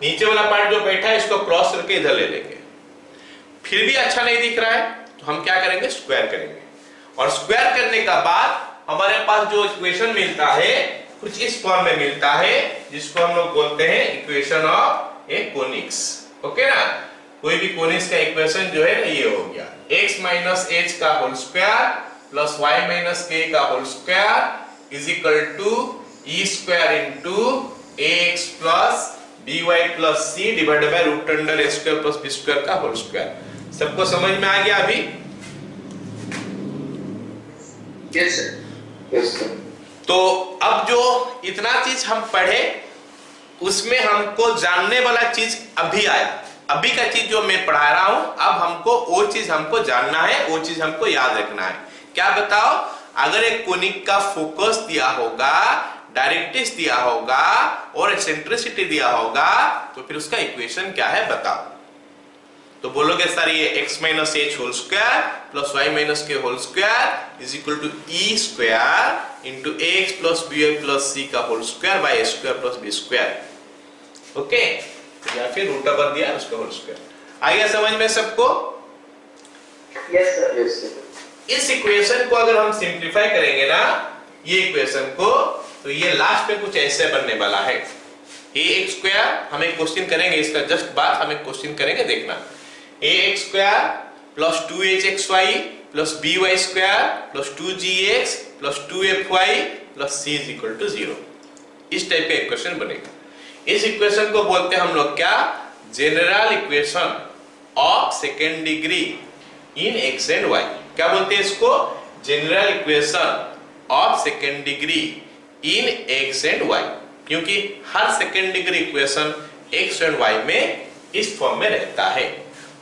Speaker 1: नीचे वाला पार्ट जो बैठा है इसको क्रॉस करके इधर ले लेंगे। फिर भी अच्छा नहीं दिख रहा है तो हम क्या करेंगे, स्क्वायर करेंगे। और स्क्वायर करने का बाद हमारे पास जो इक्वेशन मिलता है कुछ इस फॉर्म में मिलता है, जिसको हम लोग बोलते हैं equation of A conics. Okay ना, कोई भी कोनिक्स का इक्वेशन जो है ये हो गया, x माइनस h का whole square plus y minus k का whole square is equal to e square into ax plus by plus c divided by root under a square plus b square का whole square. सबको समझ में आ गया अभी?
Speaker 2: Yes sir, yes sir.
Speaker 1: तो अब जो इतना चीज हम पढ़े उसमें हमको जानने वाला चीज अभी आया। अभी का चीज जो मैं पढ़ा रहा हूं, अब हमको वो चीज हमको जानना है, वो चीज हमको याद रखना है। क्या बताओ, अगर एक कोनिक का फोकस दिया होगा, डायरेक्ट्रिक्स दिया होगा और एसेंट्रिसिटी दिया होगा तो फिर उसका इक्वेशन क्या है बताओ। तो बोलोगे सर ये x minus h whole square plus y minus k whole square is equal to e square into ax plus by plus c का whole square by a square plus b square. Okay, या फिर root over दिया उसका whole square. आ गया समझ में सबको?
Speaker 2: Yes sir, yes sir.
Speaker 1: इस इक्वेशन को अगर हम सिंप्लीफाई करेंगे ना, ये इक्वेशन को, तो ये लास्ट में कुछ ऐसे बनने वाला है। ax स्क्वायर, हम एक क्वेश्चन करेंगे इसका जस्ट बाद, हम एक क्वेश्चन करेंगे, देखना। ax square plus 2hxy plus by square plus 2gx plus 2fy plus c is equal to 0। इस टाइप का इक्वेशन बनेगा। इस इक्वेशन को बोलते हैं हम लोग क्या, general equation of second degree in x and y। क्या बोलते हैं इसको, general equation of second degree in x and y, क्योंकि हर second degree equation x and y में इस फॉर्म में रहता है।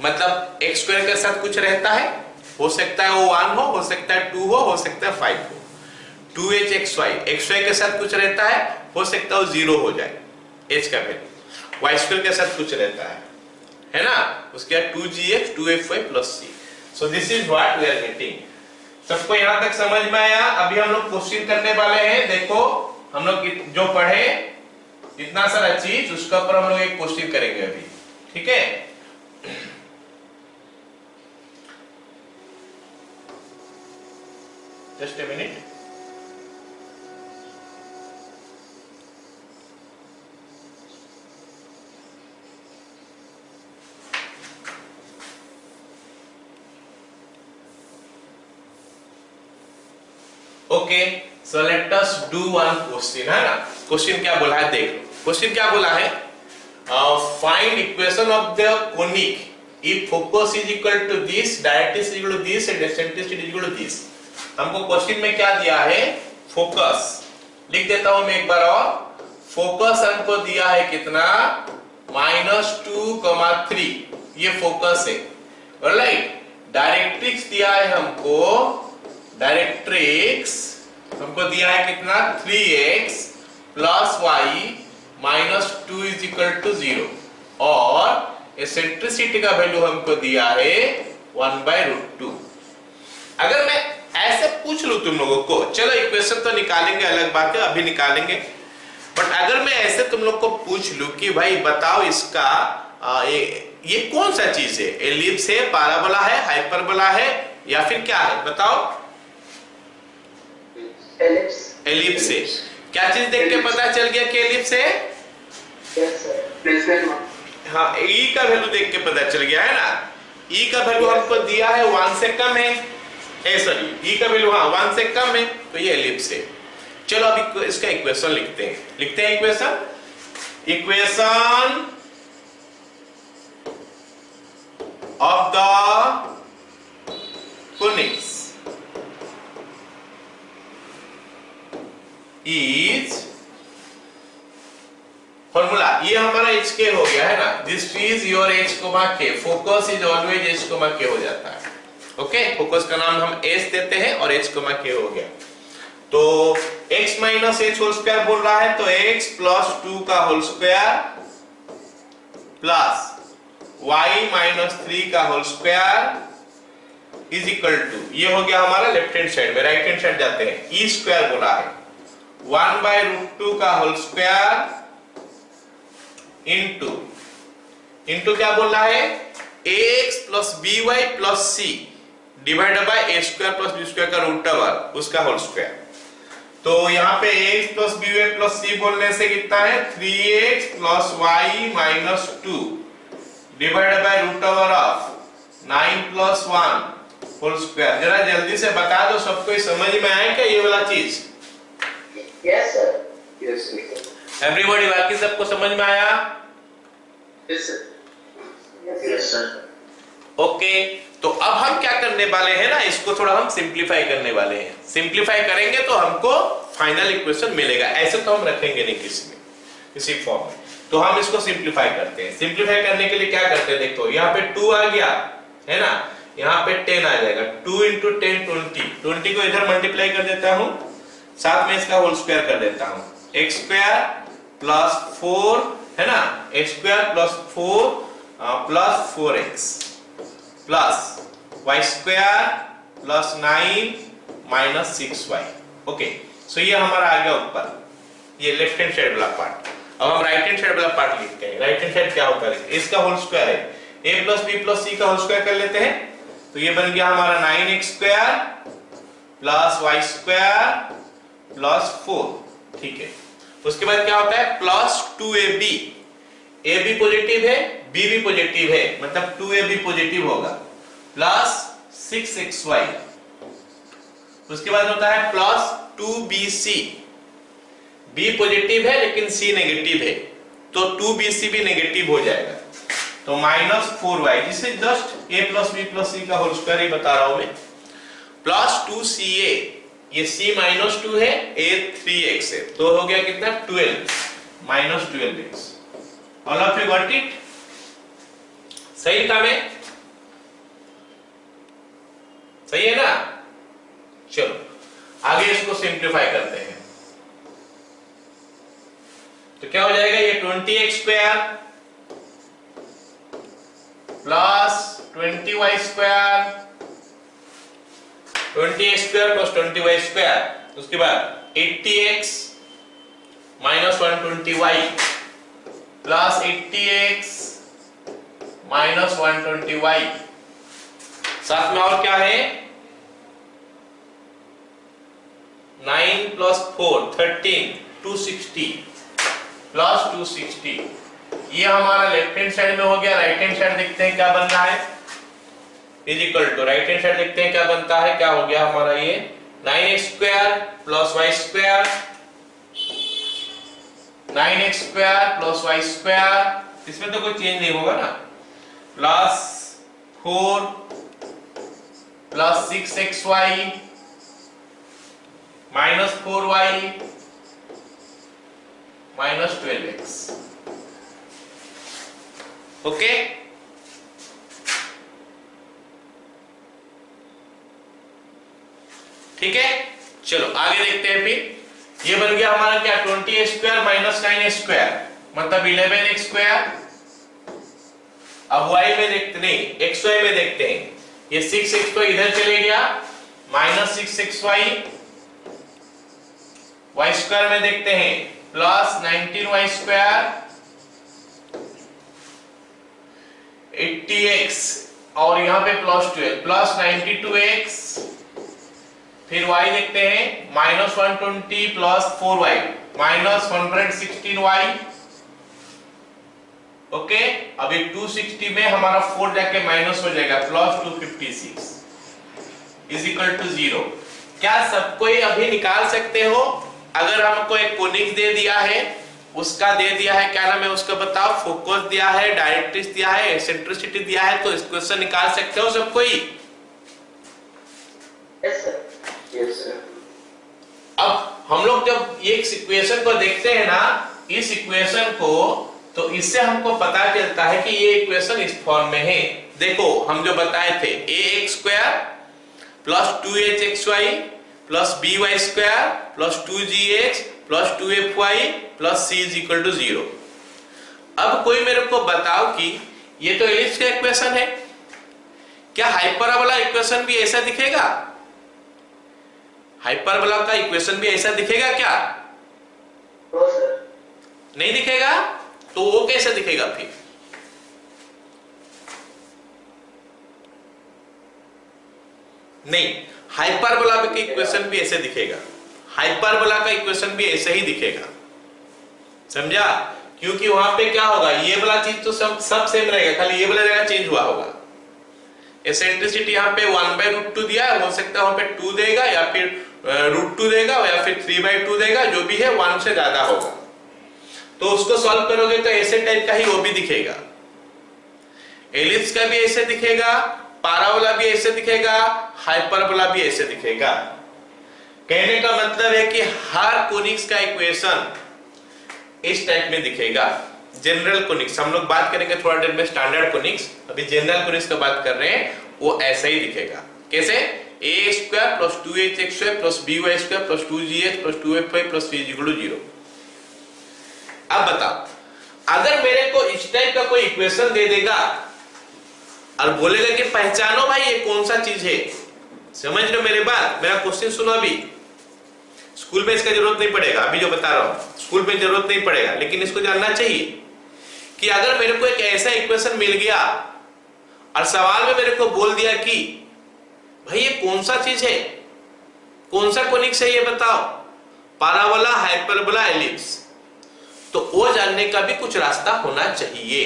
Speaker 1: मतलब x स्क्वायर के साथ कुछ रहता है, हो सकता है वो 1 हो सकता है 2 हो सकता है 5 हो। 2hxy, xy के साथ कुछ रहता है, हो सकता है वो 0 हो जाए h का वैल्यू। y स्क्वायर के साथ कुछ रहता है ना, उसके बाद 2gx 2fy plus c। So this is what we are getting. सबको यहां तक समझ में आया? अभी हम लोग क्वेश्चन करने वाले हैं। देखो हम लोग जो पढ़े इतना सारा चीज, उसका ऊपर हम लोग एक क्वेश्चन करेंगे अभी, ठीक है? Just a minute. Okay, so let us do one question, है ना? क्वेश्चन क्या बोला है देख लो। क्वेश्चन क्या बोला है, find equation of the conic if focus is equal to this, directrix is equal to this and eccentricity is equal to this. हमको क्वेश्चन में क्या दिया है, फोकस। लिख देता हूं मैं एक बार और। फोकस हमको दिया है कितना, -2,3, ये फोकस है। ऑलराइट, डायरेक्ट्रिक्स दिया है हमको, डायरेक्ट्रिक्स हमको दिया है कितना, 3x plus y minus 2 is equal to 0 और एसेंट्रिसिटी का वैल्यू हमको दिया है 1/√2। अगर मैं ऐसे पूछ लूं तुम लोगों को, चलो इक्वेशन तो निकालेंगे, अलग बात है, अभी निकालेंगे, बट अगर मैं ऐसे तुम लोग को पूछ लूं कि भाई बताओ इसका ये कौन सा चीज है, एलिप्स है, पैराबोला है, हाइपरबोला है, या फिर क्या है, बताओ। एलिप्स है। क्या चीज देख के पता चल गया कि एलिप्स है? हाँ, ई का वैल्यू देख के पता चल गया है ना। ई का वैल्यू हमको दिया है 1 से कम है, सॉरी ई का वैल्यू हाँ 1 से कम है, तो ये एलिप्स है। चलो अब इसका इक्वेशन लिखते हैं equation of the conics is formula, ये हमारा एच के हो गया है ना, this is your h comma k, focus is always h comma k हो जाता है। ओके, फोकस का नाम हम एच देते हैं और एच कोमा के हो गया। तो x minus h whole square बोल रहा है, तो x प्लस 2 का whole square plus y minus 3 का whole square is equal to, ये हो गया हमारा लेफ्ट हैंड साइड में, राइट हैंड साइड जाते हैं, ई स्क्वायर बोला है 1/√2 का होल स्क्वायर इंटू क्या बोल रहा है, ax plus by plus c divided by a square plus b square का रूट ओवर उसका होल स्क्वायर। तो यहाँ पे ax plus by plus c बोलने से कितना है, 3x plus y minus 2 divided by root over of 9 plus 1 whole square. जरा जल्दी से बता दो, सबको समझ में आया क्या ये वाला चीज?
Speaker 2: Yes sir, yes sir.
Speaker 1: Everybody, बाकी सबको समझ में आया?
Speaker 2: Yes sir, yes sir.
Speaker 1: Okay, तो अब हम क्या करने वाले हैं ना, इसको थोड़ा हम सिंप्लीफाई करने वाले हैं। सिंप्लीफाई करेंगे तो हमको फाइनल इक्वेशन मिलेगा, ऐसे तो हम रखेंगे नहीं किसी फॉर्म में, तो हम इसको सिंप्लीफाई करते हैं। सिंप्लीफाई करने के लिए क्या करते हैं, देखो यहाँ पे 2 आ गया है ना, यहाँ पे 10 आ जाएगा, 2 इंटू 10 20 को इधर मल्टीप्लाई कर देता हूँ, साथ में इसका होल स्क्वायर कर देता हूँ, x स्क्वायर प्लस 4 है ना, x square plus 4 plus 4x plus y square plus 9 minus 6y। Okay, so ये हमारा आ गया ऊपर, ये लेफ्ट हैंड साइड वाला पार्ट। अब हम राइट हैंड साइड वाला पार्ट लिखते हैं। राइट हैंड साइड क्या होता है, इसका होल स्क्वायर है, a plus b plus c का होल स्क्वायर कर लेते हैं, तो ये बन गया हमारा 9x square plus y square plus 4। ठीक है, उसके बाद क्या होता है, प्लस 2ab, a भी पॉजिटिव है, b भी पॉजिटिव है, मतलब 2ab पॉजिटिव होगा, प्लस 6xy। उसके बाद होता है प्लस 2bc, b पॉजिटिव है लेकिन c नेगेटिव है, तो 2bc भी नेगेटिव हो जाएगा, तो माइनस 4y, जिसे just a plus b plus c का होल स्क्वायर ही बता रहा हूं मैं, प्लस 2ca, ये c माइनस 2 है, a 3x है, तो हो गया कितना 12 minus 12x। All of you got it? सही लिखा मैं? सही है ना? चलो आगे इसको सिंप्लीफाई करते हैं, तो क्या हो जाएगा, ये 20x square plus 20y square, 20x square plus 20y square, उसके बाद 80x minus 120y plus 80x minus 120y, साथ में और क्या है, 9 प्लस 4 13 260 प्लस 260। ये हमारा लेफ्ट हैंड साइड में हो गया। राइट हैंड साइड देखते हैं क्या बन रहा है, is equal to, right hand side देखते हैं क्या बनता है, क्या हो गया हमारा ये 9x square plus y square, 9x square plus y square, इसमें तो कोई चेंज नहीं होगा ना, plus 4 plus 6xy minus 4y minus 12x। Okay, ठीक है, चलो आगे देखते हैं। फिर ये बन गया हमारा क्या 20 स्क्वायर माइनस 9 स्क्वायर मतलब 11 स्क्वायर। अब y में देखते नहीं xy में देखते हैं, ये 6x तो इधर चले गया माइनस 6xy, y स्क्वायर में देखते हैं प्लस 19y स्क्वायर 80x और यहाँ पे प्लस 12 प्लस 92x, फिर y देखते हैं minus 120 plus 4y minus 116y। Okay, अभी 260 में हमारा 4 जाके माइनस हो जाएगा प्लस 256 इज इक्वल टू 0। क्या सब कोई अभी निकाल सकते हो? अगर हमको एक कोनिक्स दे दिया है, उसका दे दिया है क्या नाम है उसका बताओ, फोकस दिया है, डायरेक्ट्रिक्स दिया है, एसेंट्रिसिटी दिया है, तो इस क्वेश्चन निकाल सकते हो सब कोई?
Speaker 2: Yes sir. Yes sir.
Speaker 1: अब हम लोग जब ये इक्वेशन को देखते हैं ना, इस इक्वेशन को, तो इससे हमको पता चलता है कि ये इक्वेशन इस फॉर्म में है। देखो हम जो बताए थे ax square plus 2hxy plus by square plus 2gx plus 2fy plus c is equal to 0। अब कोई मेरे को बताओ कि ये तो एलिप्स का इक्वेशन है, क्या हाइपरबोला इक्वेशन भी ऐसा दिखेगा? हाइपरबोला का इक्वेशन भी ऐसा दिखेगा क्या? नहीं दिखेगा, तो वो कैसे दिखेगा फिर? नहीं, हाइपरबोला का इक्वेशन भी ऐसे दिखेगा, हाइपरबोला का इक्वेशन भी ऐसे ही दिखेगा, समझा? क्योंकि वहां पे क्या होगा, ये वाला चीज तो सब सेम रहेगा, खाली ये वाला जगह चेंज हुआ होगा। एसेंट्रिसिटी यहाँ पे 1/√2 दिया है, हो सकता है वहां पे 2 देगा या फिर √2 देगा या फिर 3/2 देगा, जो भी है 1 से ज्यादा होगा। तो उसको सॉल्व करोगे तो ऐसे टाइप का ही वो भी दिखेगा। एलिप्स का भी ऐसे दिखेगा, पैराबोला भी ऐसे दिखेगा, हाइपरबोला भी ऐसे दिखेगा। कहने का मतलब है कि हर कोनिक्स का इक्वेशन इस टाइप में दिखेगा। जनरल कोनिक्स हम लोग बात करेंगे थोड़ा देर में, स्टैंडर्ड कोनिक्स, अभी जनरल कोनिक्स का बात कर रहे हैं, वो ऐसा ही दिखेगा। कैसे? a square plus 2hxy plus by square plus 2gx plus 2fy plus c equal to 0। अब बताओ, अगर मेरे को इस टाइप का कोई इक्वेशन दे देगा और बोलेगा कि पहचानो भाई ये कौन सा चीज है, समझ लो मेरे बात, मेरा क्वेश्चन सुनो। अभी स्कूल में इसका जरूरत नहीं पड़ेगा, अभी जो बता रहा हूं स्कूल में जरूरत नहीं पड़ेगा, लेकिन इसको जानना चाहिए कि अगर मेरे को एक ऐसा इक्वेशन मिल गया और सवाल में मेरे को बोल दिया कि भाई ये कौन सा चीज है, कौन सा कोनिक्स है ये बताओ, पैराबोला, हाइपरबोला, एलिप्स, तो वो जानने का भी कुछ रास्ता होना चाहिए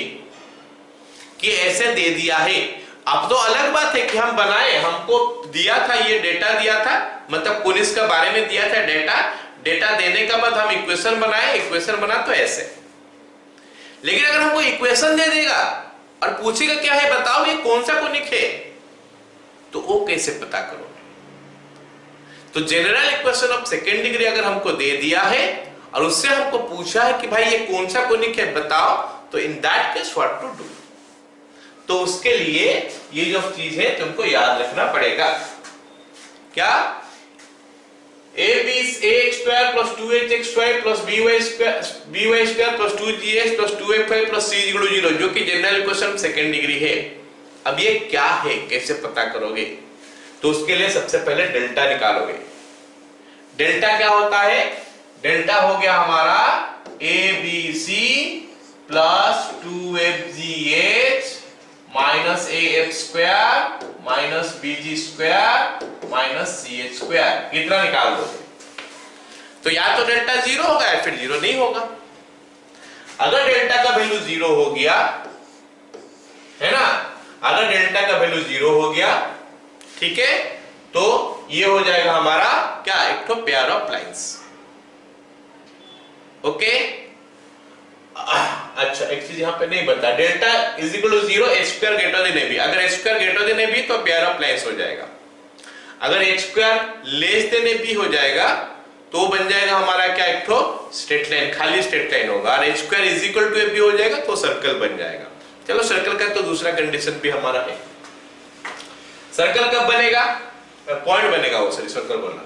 Speaker 1: कि ऐसे दे दिया है। अब तो अलग बात है कि हम बनाए, हमको दिया था, ये डेटा दिया था, मतलब कोनिक्स के बारे में दिया था डेटा देने का बाद हम इक्वेशन बनाए, इक्वेशन बना तो ऐसे। लेकिन अगर हमको इक्वेशन दे देगा और पूछेगा क्या है बताओ ये कौन सा कोनिक है, तो वो कैसे पता करो? तो general equation of second degree अगर हमको दे दिया है और उससे हमको पूछा है कि भाई ये कौन सा कोनिक है बताओ, तो in that case what to do? तो उसके लिए ये जो चीज है तुमको याद रखना पड़ेगा। क्या? ax square plus 2hx square plus by square plus 2gx plus 2fy plus c equal to 0, जो कि जनरल इक्वेशन सेकेंड डिग्री है। अब ये क्या है, कैसे पता करोगे? तो उसके लिए सबसे पहले डेल्टा निकालोगे। डेल्टा क्या होता है? डेल्टा हो गया हमारा abc plus 2fgh minus af square minus bg square minus ch square, इतना निकाल दो। तो या तो डेल्टा 0 होगा या फिर 0 नहीं होगा। अगर डेल्टा का वैल्यू 0 हो गया है ना, अगर डेल्टा का वैल्यू 0 हो गया, ठीक है, तो ये हो जाएगा हमारा क्या, एक तो पेयर ऑफ लाइंस। ओके, अच्छा एक चीज यहाँ पे नहीं बता, delta is equal to 0 h square greater than ab। अगर h square greater than ab तो पेयर ऑफ लाइंस हो जाएगा। अगर h square less than ab हो जाएगा तो बन जाएगा हमारा क्या, एक तो स्ट्रेट लाइन, खाली स्ट्रेट लाइन होगा। और h square is equal to ab हो जाएगा तो सर्कल बन जाएगा। चलो सर्कल का तो दूसरा कंडीशन भी हमारा है। सर्कल कब बनेगा, पॉइंट बनेगा, वो सॉरी सर्कल बोलना,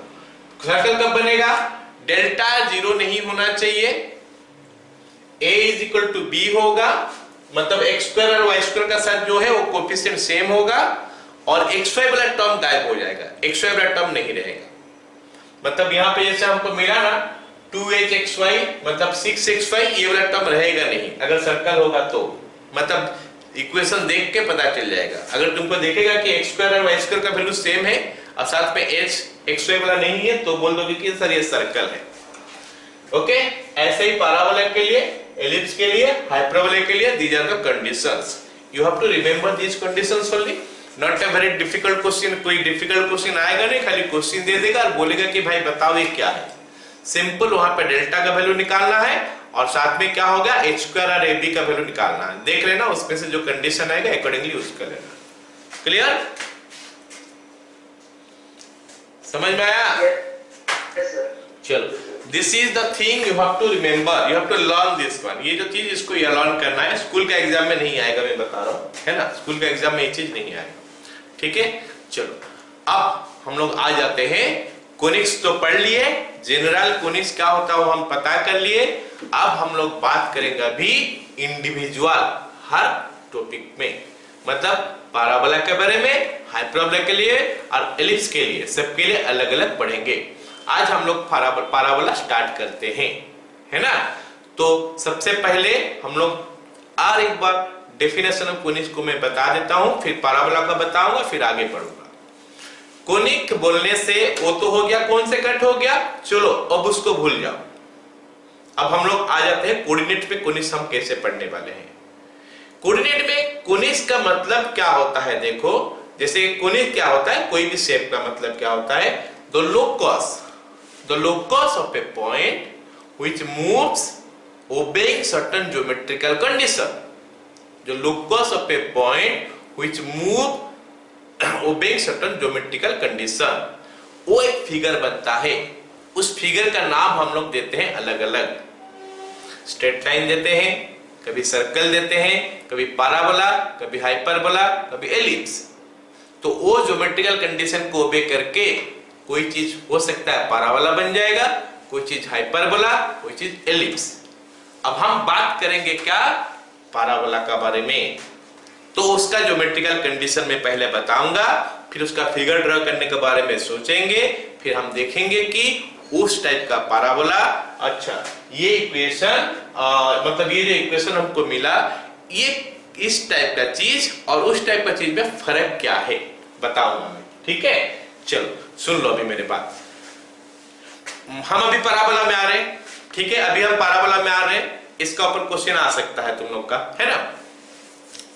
Speaker 1: सर्कल कब बनेगा? डेल्टा 0 नहीं होना चाहिए, a is equal to b होगा, मतलब एक्स स्क्वायर और वाई स्क्वायर का साथ जो है वो कोफिशिएंट सेम होगा, और एक्स वाई वाला टर्म गायब हो जाएगा, एक्स वाई वाला टर्म नहीं रहेगा। मतलब यहाँ पे जैसे हमको मिला ना 2hxy मतलब 6xy, ये वाला टर्म रहेगा नहीं अगर सर्कल होगा तो, मतलब इक्वेशन देख के पता चल जाएगा। अगर तुमको देखेगा कि एक्स स्क्वायर और वाई स्क्वायर का वैल्यू सेम है और साथ में h xy वाला नहीं है तो बोल दोगे कि सर ये सर्कल है। ओके, ऐसे ही पैराबोला के लिए, एलिप्स के लिए, हाइपरबोला के लिए these are the conditions. You have to remember these conditions only, not a very difficult question. कोई डिफिकल्ट क्वेश्चन आएगा नहीं, खाली क्वेश्चन दे देगा और बोलेगा कि भाई बताओ ये क्या है। सिंपल वहां पे डेल्टा का वैल्यू निकालना है और साथ में क्या होगा h स्क्वायर और ab का वैल्यू निकालना है। देख लेना उसमें से जो कंडीशन आएगा अकॉर्डिंगली यूज कर लेना। क्लियर? समझ में आया?
Speaker 2: Yes, sir.
Speaker 1: चलो, this is the thing you have to remember, you have to learn this one. ये जो चीज इसको ये लर्न करना है, स्कूल का एग्जाम में नहीं आएगा, मैं बता रहा हूँ, है ना, स्कूल का एग्जाम में ये चीज नहीं आएगा। ठीक है, चलो अब हम लोग आ जाते हैं, कोनिक्स तो पढ़ लिए, जनरल कोनिक्स क्या होता है वो हम पता कर लिए। अब हम लोग बात करेंगे अभी इंडिविजुअल हर टॉपिक में, मतलब पैराबोला के बारे में, हाइपरबोला के लिए और एलिप्स के लिए, सबके लिए अलग अलग पढ़ेंगे। आज हम लोग पैराबोला स्टार्ट करते हैं, है ना। तो सबसे पहले हम लोग और एक बार डेफिनेशन ऑफ कोनिक्स को मैं बता देता हूं, फिर पैराबोला का बताऊंगा, फिर आगे बढ़ूंगा। कोनिक बोलने से वो तो हो गया, कौन से कट हो गया, चलो अब उसको भूल जाओ। अब हम लोग आ जाते हैं कोऑर्डिनेट पे कोनिक्स हम कैसे पढ़ने वाले हैं। कोऑर्डिनेट में कोनिक्स का मतलब क्या होता है, देखो जैसे कोनिक क्या होता है, कोई भी शेप का मतलब क्या होता है, the locus of a point which moves obeying certain geometrical condition। जो locus of a point which move obeying certain geometrical condition, वो एक फिगर बनता है। उस फिगर का नाम हम लोग देते हैं अलग अलग, स्ट्रेट लाइन देते हैं, कभी सर्कल देते हैं, कभी पैराबोला, कभी हाइपरबोला, कभी एलिप्स। तो वो ज्योमेट्रिकल कंडीशन को ओबे करके कोई चीज हो सकता है पैराबोला बन जाएगा, कोई चीज हाइपरबोला, कोई चीज एलिप्स। अब हम बात करेंगे क्या, पैराबोला का बारे में। तो उसका ज्योमेट्रिकल कंडीशन में पहले बताऊंगा, फिर उसका फिगर ड्रॉ करने के बारे में सोचेंगे, फिर हम देखेंगे कि उस टाइप का पैराबोला, अच्छा ये इक्वेशन मतलब ये जो इक्वेशन हमको मिला, ये इस टाइप का चीज और उस टाइप का चीज में फर्क क्या है बताऊंगा मैं। ठीक है, चलो सुन लो अभी मेरे बात। हम अभी पैराबोला में आ रहे हैं, ठीक है, अभी हम पैराबोला में आ रहे हैं। इसका ऊपर क्वेश्चन आ सकता है तुम लोग का, है ना।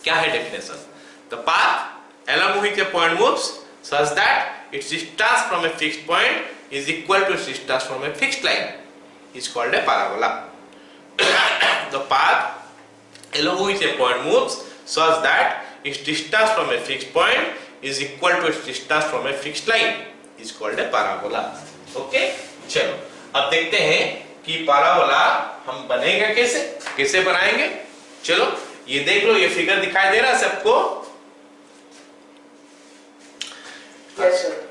Speaker 1: क्या है definition, the path along which a point moves such that its distance from a fixed point is equal to its distance from a fixed line is called a parabola। The path along which a point moves such that its distance from a fixed point is equal to its distance from a fixed line is called a parabola। Okay, चलो अब देखते हैं कि parabola हम बनेगा कैसे, कैसे बनाएंगे। चलो ये देख लो, ये फिगर दिखाई दे रहा है सबको,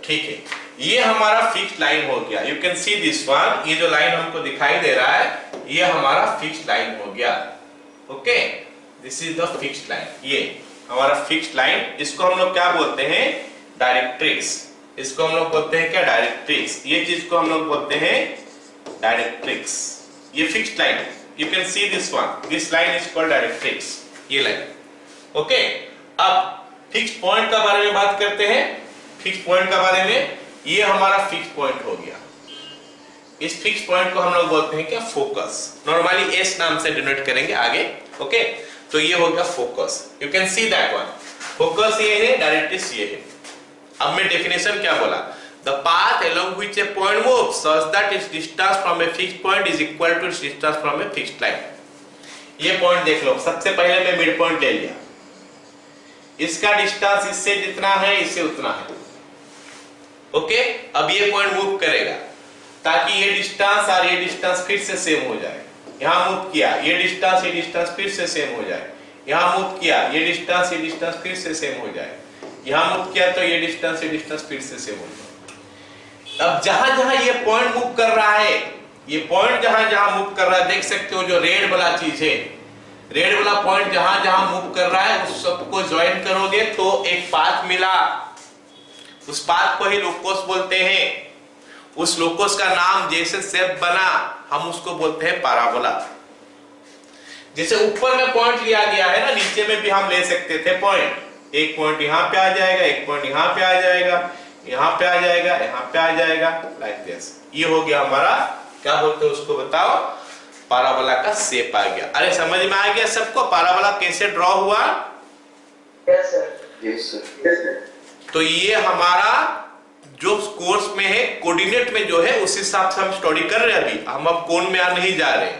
Speaker 1: ठीक है। ये हमारा फिक्स्ड लाइन हो गया, you can see this one, ये जो लाइन हमको दिखाई दे रहा है ये हमारा फिक्स्ड लाइन हो गया। Okay, this is the fixed line, ये हमारा फिक्स्ड लाइन। इसको हम लोग क्या बोलते हैं, डायरेक्ट्रिक्स। इसको हम लोग बोलते हैं क्या, डायरेक्ट्रिक्स। ये चीज को हम लोग बोलते हैं डायरेक्ट्रिक्स। ये fixed line, you can see this one, this line is called directrix, ये लाइन। ओके, अब फिक्स्ड पॉइंट का बारे में बात करते हैं। फिक्स्ड पॉइंट का बारे में, ये हमारा फिक्स्ड पॉइंट हो गया। इस फिक्स्ड पॉइंट को हम लोग बोलते हैं क्या, फोकस। नॉर्मली एस नाम से डिनोट करेंगे आगे। ओके, तो ये हो गया focus, you can see that one. Focus ये है, डायरेक्ट्रिक्स ये है। अब मैं डेफिनेशन क्या बोला, the path along which a point moves such that its distance from a fixed point is equal to its distance from a fixed line। ये point देख लो, सबसे पहले मैं मिड पॉइंट ले लिया, इसका डिस्टेंस इससे जितना है इससे उतना है। ओके, अब ये पॉइंट मूव करेगा ताकि ये डिस्टेंस और ये डिस्टेंस फिर से सेम हो जाए। यहां मूव किया, ये डिस्टेंस फिर से सेम हो जाए। यहां मूव किया, ये डिस्टेंस फिर से सेम हो जाए। यहां मूव किया तो ये डिस्टेंस फिर से सेम हो जाए। अब जहां जहां ये पॉइंट मूव कर रहा है ये पॉइंट जहां जहां मूव कर रहा है, देख सकते हो जो रेड वाला चीज है, रेड वाला पॉइंट जहां जहां मूव कर रहा है उस सबको ज्वाइन करोगे तो एक पाथ मिला, उस पाथ को ही लोकस बोलते हैं। उस लोकस का नाम जैसे शेप बना हम उसको बोलते हैं पैराबोला। जैसे ऊपर में पॉइंट लिया गया है ना, नीचे में भी हम ले सकते थे पॉइंट, एक पॉइंट यहाँ पे आ जाएगा, एक पॉइंट यहाँ पे आ जाएगा, यहाँ पे आ जाएगा, यहाँ पे आ जाएगा, लाइक दिस। ये हो गया हमारा, क्या बोलते हैं उसको बताओ, पैराबोला का शेप आ गया। अरे समझ में आ गया सबको पैराबोला कैसे ड्रॉ हुआ?
Speaker 2: Yes sir. Yes sir. Yes sir.
Speaker 1: तो ये हमारा जो कोर्स में है, कोऑर्डिनेट में जो है उस हिसाब से हम स्टडी कर रहे हैं। अभी हम अब कोण में आ नहीं जा रहे,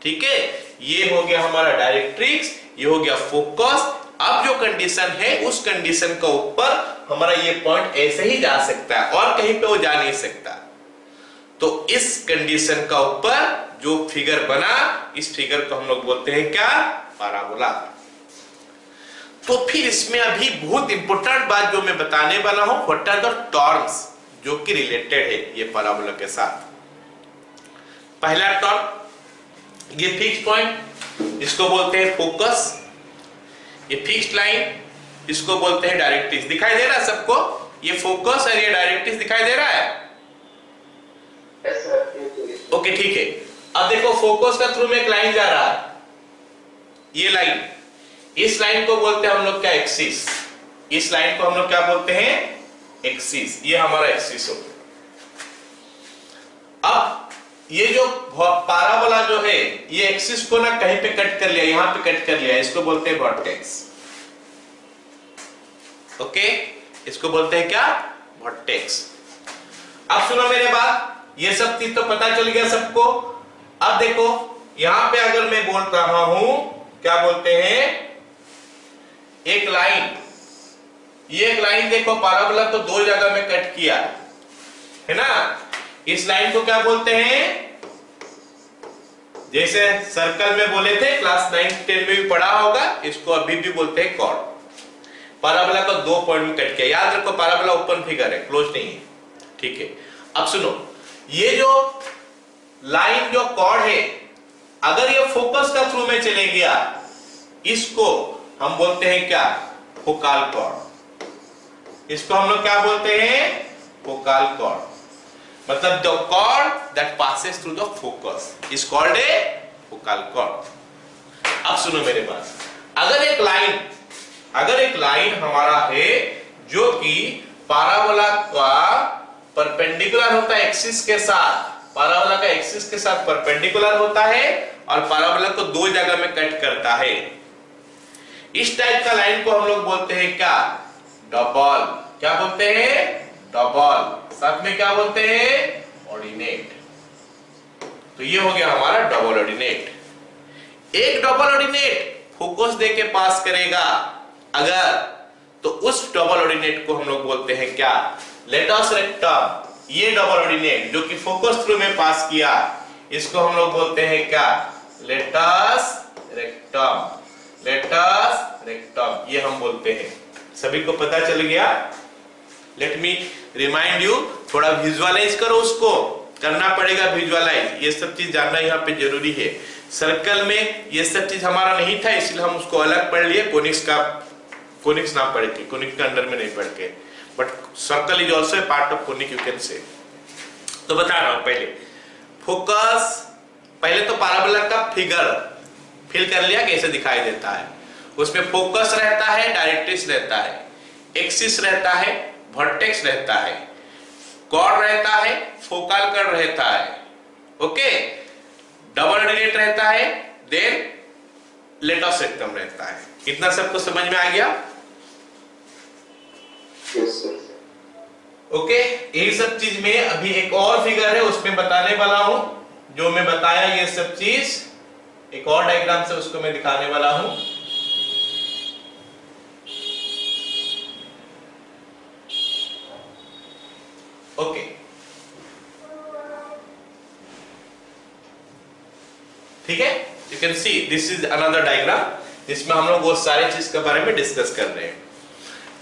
Speaker 1: ठीक है। ये हो गया हमारा डायरेक्ट्रिक्स, ये हो गया फोकस। अब जो कंडीशन है उस कंडीशन का ऊपर हमारा ये पॉइंट ऐसे ही जा सकता है और कहीं पे वो जा नहीं सकता। तो इस कंडीशन का ऊपर जो फिगर बना, इस फिगर को हम लोग बोलते हैं क्या? पैराबोला। तो फिर इसमें अभी बहुत इंपॉर्टेंट बात जो मैं बताने वाला हूं, व्हाट आर द टर्म्स जो कि रिलेटेड है ये पैराबोला के साथ। पहला टर्म, ये फिक्स पॉइंट, इसको बोलते हैं फोकस। ये फिक्स्ड लाइन, इसको बोलते हैं डायरेक्ट्रिक्स। दिखाई दे रहा है सबको? ये फोकस और ये डायरेक्ट्रिक्स दिखाई दे रहा है?
Speaker 2: Yes sir.
Speaker 1: ओके ठीक है। अब देखो फोकस का थ्रू में एक लाइन जा रहा है, ये लाइन, इस लाइन को बोलते हैं हम लोग क्या? एक्सिस। इस लाइन को हम लोग क्या बोलते हैं? एक्सिस। ये हमारा एक्सिस हो गया। अब ये जो पैराबोला जो है, ये एक्सिस को ना कहीं पे कट कर लिया, यहां पे कट कर लिया, इसको बोलते हैं वर्टेक्स। ओके, इसको बोलते हैं क्या? वर्टेक्स। अब सुनो मेरे बात, ये सब चीज तो पता चल गया सबको। अब देखो यहां पे अगर मैं बोल रहा हूं, क्या बोलते हैं? एक लाइन, ये एक लाइन देखो, पैराबोला तो दो जगह में कट किया है ना। इस लाइन को क्या बोलते हैं? जैसे सर्कल में बोले थे, क्लास 9-10 में भी पढ़ा होगा, इसको अभी भी बोलते हैं कॉर्ड। पैराबोला को दो पॉइंट में कट किया। याद रखो पैराबोला ओपन फिगर है, क्लोज नहीं है, ठीक है। अब सुनो, ये जो लाइन जो कॉर्ड है, अगर ये फोकस का थ्रू में चले गया, इसको हम बोलते हैं क्या? Focal chord. इसको हम लोग क्या बोलते हैं? Focal chord. मतलब the chord that passes through the focus is called a focal chord. अब सुनो मेरे बात, अगर एक लाइन हमारा है जो कि पैराबोला का परपेंडिकुलर होता है एक्सिस के साथ, पैराबोला का एक्सिस के साथ परपेंडिकुलर होता है और पैराबोला को दो जगह में कट करता है, इस टाइप का लाइन को हम लोग बोलते हैं क्या? डबल। क्या बोलते हैं? डबल। साथ में क्या बोलते हैं? ऑर्डिनेट। तो ये हो गया हमारा डबल ऑर्डिनेट। एक डबल ऑर्डिनेट फोकस दे के पास करेगा अगर, तो उस डबल ऑर्डिनेट को हम लोग बोलते हैं क्या? Latus rectum. ये डबल ऑर्डिनेट जो कि फोकस थ्रू में पास किया, इसको हम लोग बोलते हैं क्या? Latus rectum. लेटस रेक्टम ये हम बोलते हैं। सभी को पता चल गया? लेट मी रिमाइंड यू, थोड़ा विजुअलाइज करो, उसको करना पड़ेगा विजुअलाइज। ये सब चीज जानना यहाँ पे जरूरी है। सर्कल में ये सब चीज हमारा नहीं था, इसलिए हम उसको अलग पढ़ लिए। कोनिक्स ना पढ़ के, कोनिक्स के अंडर में नहीं पढ़ के, but circle is also part of conic, you can say. तो बता रहा हूं, पहले फोकस, पहले तो पैराबोला का फिगर फिल कर लिया कैसे दिखाई देता है। उसमें फोकस रहता है, डायरेक्ट्रिक्स रहता है, एक्सिस रहता है, वर्टेक्स रहता है, कॉर्ड रहता है, फोकल कॉर्ड रहता है, ओके, डबल ऑर्डिनेट रहता है, देन लेटस रेक्टम रहता है। इतना सबको समझ में आ गया?
Speaker 2: Yes sir.
Speaker 1: ओके, यही सब चीज में अभी एक और फिगर है, उसमें बताने वाला हूं। जो मैं बताया ये सब चीज एक और डायग्राम से उसको मैं दिखाने वाला हूं। ओके, ठीक है, you can see this is another diagram जिसमें हम लोग वो सारे चीज के बारे में डिस्कस कर रहे हैं।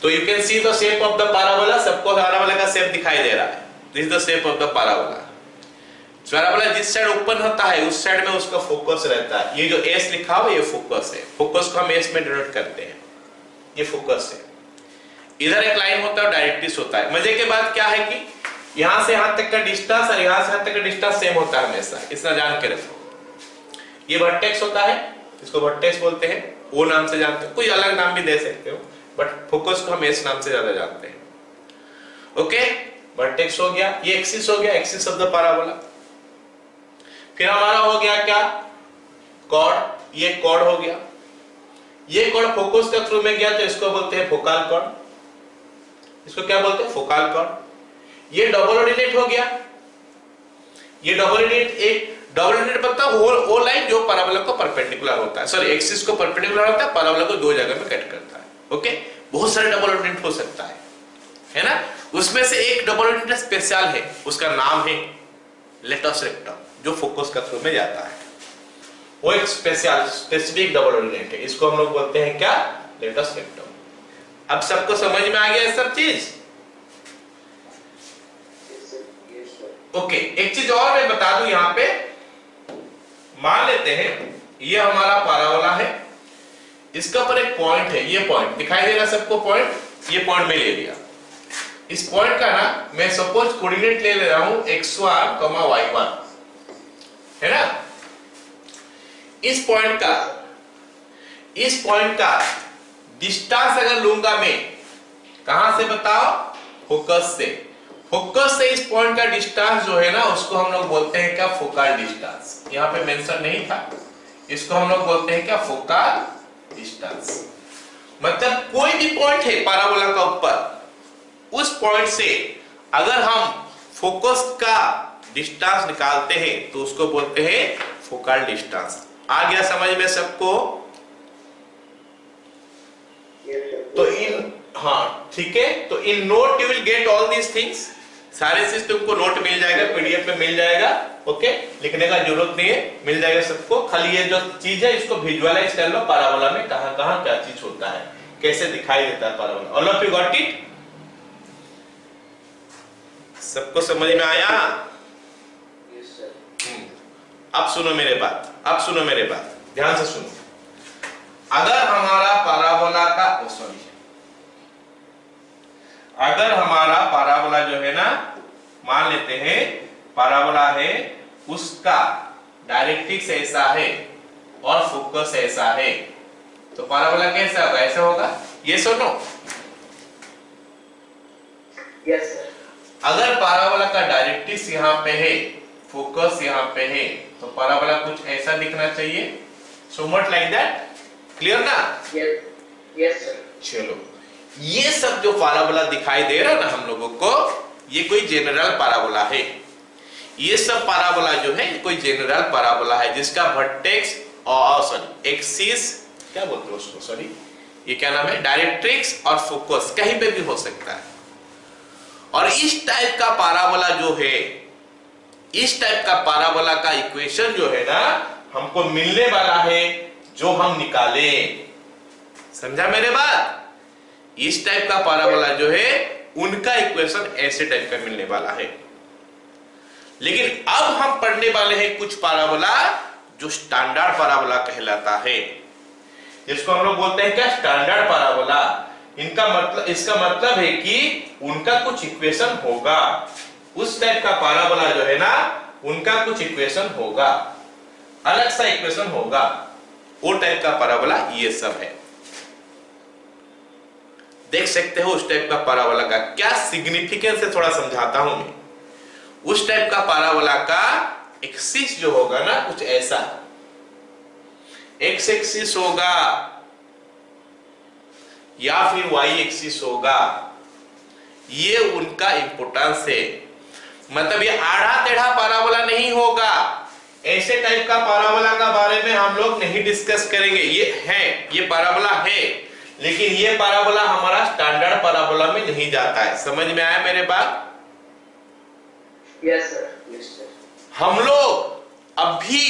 Speaker 1: तो you can see the shape of the parabola. सबको पैराबोला का शेप दिखाई दे रहा है। This is the shape of the parabola. Parabola जिस साइड ओपन होता है उस साइड में उसका फोकस रहता है। ये जो एस लिखा हुआ ये फोकस है, फोकस को हम एस में डिनोट करते हैं, ये फोकस है। इधर एक लाइन होता है, डायरेक्ट्रिक्स होता है। मजे की बात क्या है कि यहां से यहां तक का डिस्टेंस और यहां से यहां तक का डिस्टेंस सेम होता है हमेशा, इतना जान के रखो। ये वर्टेक्स होता है, इसको वर्टेक्स बोलते हैं, वो नाम से जानते हो, कोई अलग नाम भी दे सकते हो, बट फोकस को हम एस नाम से ज्यादा जानते हैं। ओके, वर्टेक्स हो गया, ये एक्सिस हो गया, एक्सिस ऑफ द पैराबोला। फिर हमारा हो गया क्या, कॉर्ड, ये कॉर्ड हो गया। ये कॉर्ड फोकस के थ्रू में गया तो इसको बोलते हैं फोकल कॉर्ड, इसको क्या बोलते हैं, फोकल कॉर्ड। ये डबल ऑर्डिनेट हो गया, ये डबल ऑर्डिनेट, एक डबल ऑर्डिनेट पता वो लाइन जो पैराबोला को परपेंडिकुलर होता है, सॉरी एक्सिस को परपेंडिकुलर होता है, पैराबोला को दो जगह में कट करता है। ओके, बहुत सारे डबल ऑर्डिनेट हो सकता है ना। उसमें से एक डबल ऑर्डिनेट स्पेशल है, उसका नाम है लेटस रेक्टम, जो फोकस का थ्रू में जाता है, वो एक स्पेसिफिक डबल ऑर्डिनेट है, इसको हम लोग बोलते हैं क्या, लेटस रेक्टम। अब सबको समझ में आ गया ये सब चीज। ओके, एक चीज और मैं बता दूं यहां पे, मान लेते हैं ये हमारा पैराबोला है, इसका पर एक पॉइंट है, ये पॉइंट दिखाई दे रहा सबको, पॉइंट, ये पॉइंट में ले लिया। इस पॉइंट का ना मैं सपोज कोऑर्डिनेट ले रहा हूं x1, y1, है ना। इस पॉइंट का डिस्टेंस अगर लूंगा मैं, कहां से बताओ, फोकस से। फोकस से इस पॉइंट का डिस्टेंस जो है ना, उसको हम लोग बोलते हैं क्या, फोकल डिस्टेंस। यहां पे मेंशन नहीं था, इसको हम लोग बोलते हैं क्या, फोकल डिस्टेंस। मतलब कोई भी पॉइंट है पैराबोला का ऊपर, उस पॉइंट से अगर हम फोकस का डिस्टेंस निकालते हैं तो उसको बोलते हैं फोकल डिस्टेंस। आ गया समझ में सबको। तो इन, हाँ ठीक है, तो in note you will get all these things, सारे चीज तुमको नोट मिल जाएगा, पीडीएफ में मिल जाएगा। ओके, लिखने का जरूरत नहीं है, मिल जाएगा सबको। खाली ये जो चीज है इसको विजुअलाइज कर लो, पैराबोला में कहां कहां क्या चीज होता है, कैसे दिखाई देता है parabola. All of you got it, सबको समझ में आया। अब सुनो मेरे बात, अब सुनो मेरे बात, ध्यान से सुनो। अगर हमारा पैराबोला का, सॉरी, अगर हमारा पैराबोला जो है ना, मान लेते हैं पैराबोला है, उसका डायरेक्ट्रिक्स ऐसा है और फोकस ऐसा है, तो पैराबोला कैसा होगा, ऐसा होगा। ये सुनो,
Speaker 2: यस सर।
Speaker 1: अगर पैराबोला का डायरेक्ट्रिक्स यहाँ पे है, फोकस यहाँ पे है, तो पैराबोला कुछ ऐसा दिखना चाहिए, so much like that, clear ना।
Speaker 2: Yes sir.
Speaker 1: चलो, ये सब जो पैराबोला दिखाई दे रहा है ना हम लोगों को, ये कोई जनरल पैराबोला है। ये सब पैराबोला जो है कोई जनरल पैराबोला है, जिसका वर्टेक्स और सॉरी एक्सिस, क्या बोलते हैं उसको, सॉरी ये क्या नाम है, डायरेक्ट्रिक्स और फोकस कहीं पे भी हो सकता है। और इस टाइप का पैराबोला जो है, इस टाइप का पैराबोला का इक्वेशन जो है ना, हमको मिलने वाला है जो हम निकाले। समझा मेरे बात। इस टाइप का पैराबोला जो है उनका इक्वेशन ऐसे टाइप का मिलने वाला है। लेकिन अब हम पढ़ने वाले हैं कुछ पैराबोला जो स्टैंडर्ड पैराबोला कहलाता है, जिसको हम लोग बोलते हैं क्या, स्टैंडर्ड पैराबोला। इनका मतलब, इसका मतलब है कि उनका कुछ इक्वेशन होगा, उस टाइप का पैराबोला जो है ना, उनका कुछ इक्वेशन होगा, अलग सा इक्वेशन होगा, वो टाइप का पैराबोला ये सब है। देख सकते हो उस टाइप का पैराबोला का क्या सिग्निफिकेंस है, थोड़ा समझाता हूं मैं। उस टाइप का पैराबोला का एक्सिस जो होगा ना, कुछ ऐसा एक्स एक्सिस होगा या फिर वाई एक्सिस होगा, ये उनका इंपोर्टेंस है। मतलब ये आधा टेढ़ा पैराबोला नहीं होगा, ऐसे टाइप का पैराबोला का बारे में हम लोग नहीं डिस्कस करेंगे। ये है, ये पैराबोला है, लेकिन ये पैराबोला हमारा स्टैंडर्ड पैराबोला में नहीं जाता है। समझ में आया मेरे बात।
Speaker 2: Yes sir. Yes sir.
Speaker 1: हम लोग अभी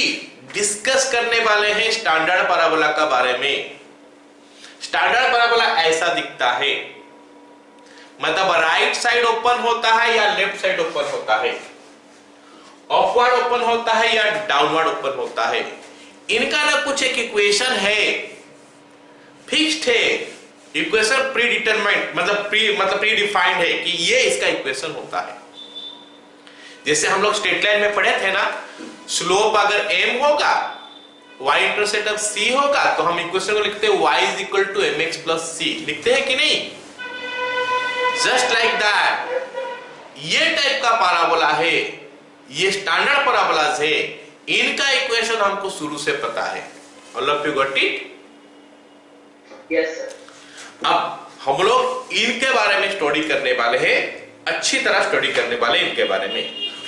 Speaker 1: डिस्कस करने वाले हैं स्टैंडर्ड पैराबोला का बारे में। स्टैंडर्ड पैराबोला ऐसा दिखता है, मतलब राइट साइड ओपन होता है या लेफ्ट साइड ओपन होता है, अपवर्ड ओपन होता है या डाउनवर्ड ओपन होता है। इनका ना कुछ एक इक्वेशन है, फिक्स्ड है, इक्वेशन प्री डिटरमाइंड मतलब प्री डिफाइंड है कि ये इसका इक्वेशन होता है। जैसे हम लोग स्ट्रेट लाइन में पढ़े थे ना, स्लोप अगर m होगा, y इंटरसेप्ट ऑफ c होगा, तो हम इक्वेशन को लिखते हैं y is equal to mx plus c, लिखते हैं कि नहीं? जस्ट लाइक दैट ये टाइप का पैराबोला है, ये स्टैंडर्ड पैराबोलास है, इनका इक्वेशन हमको शुरू से पता है। All of you got it?
Speaker 2: Yes sir.
Speaker 1: अब हम लोग इनके बारे में स्टडी करने वाले हैं, अच्छी तरह स्टडी करने वाले इनके बारे में,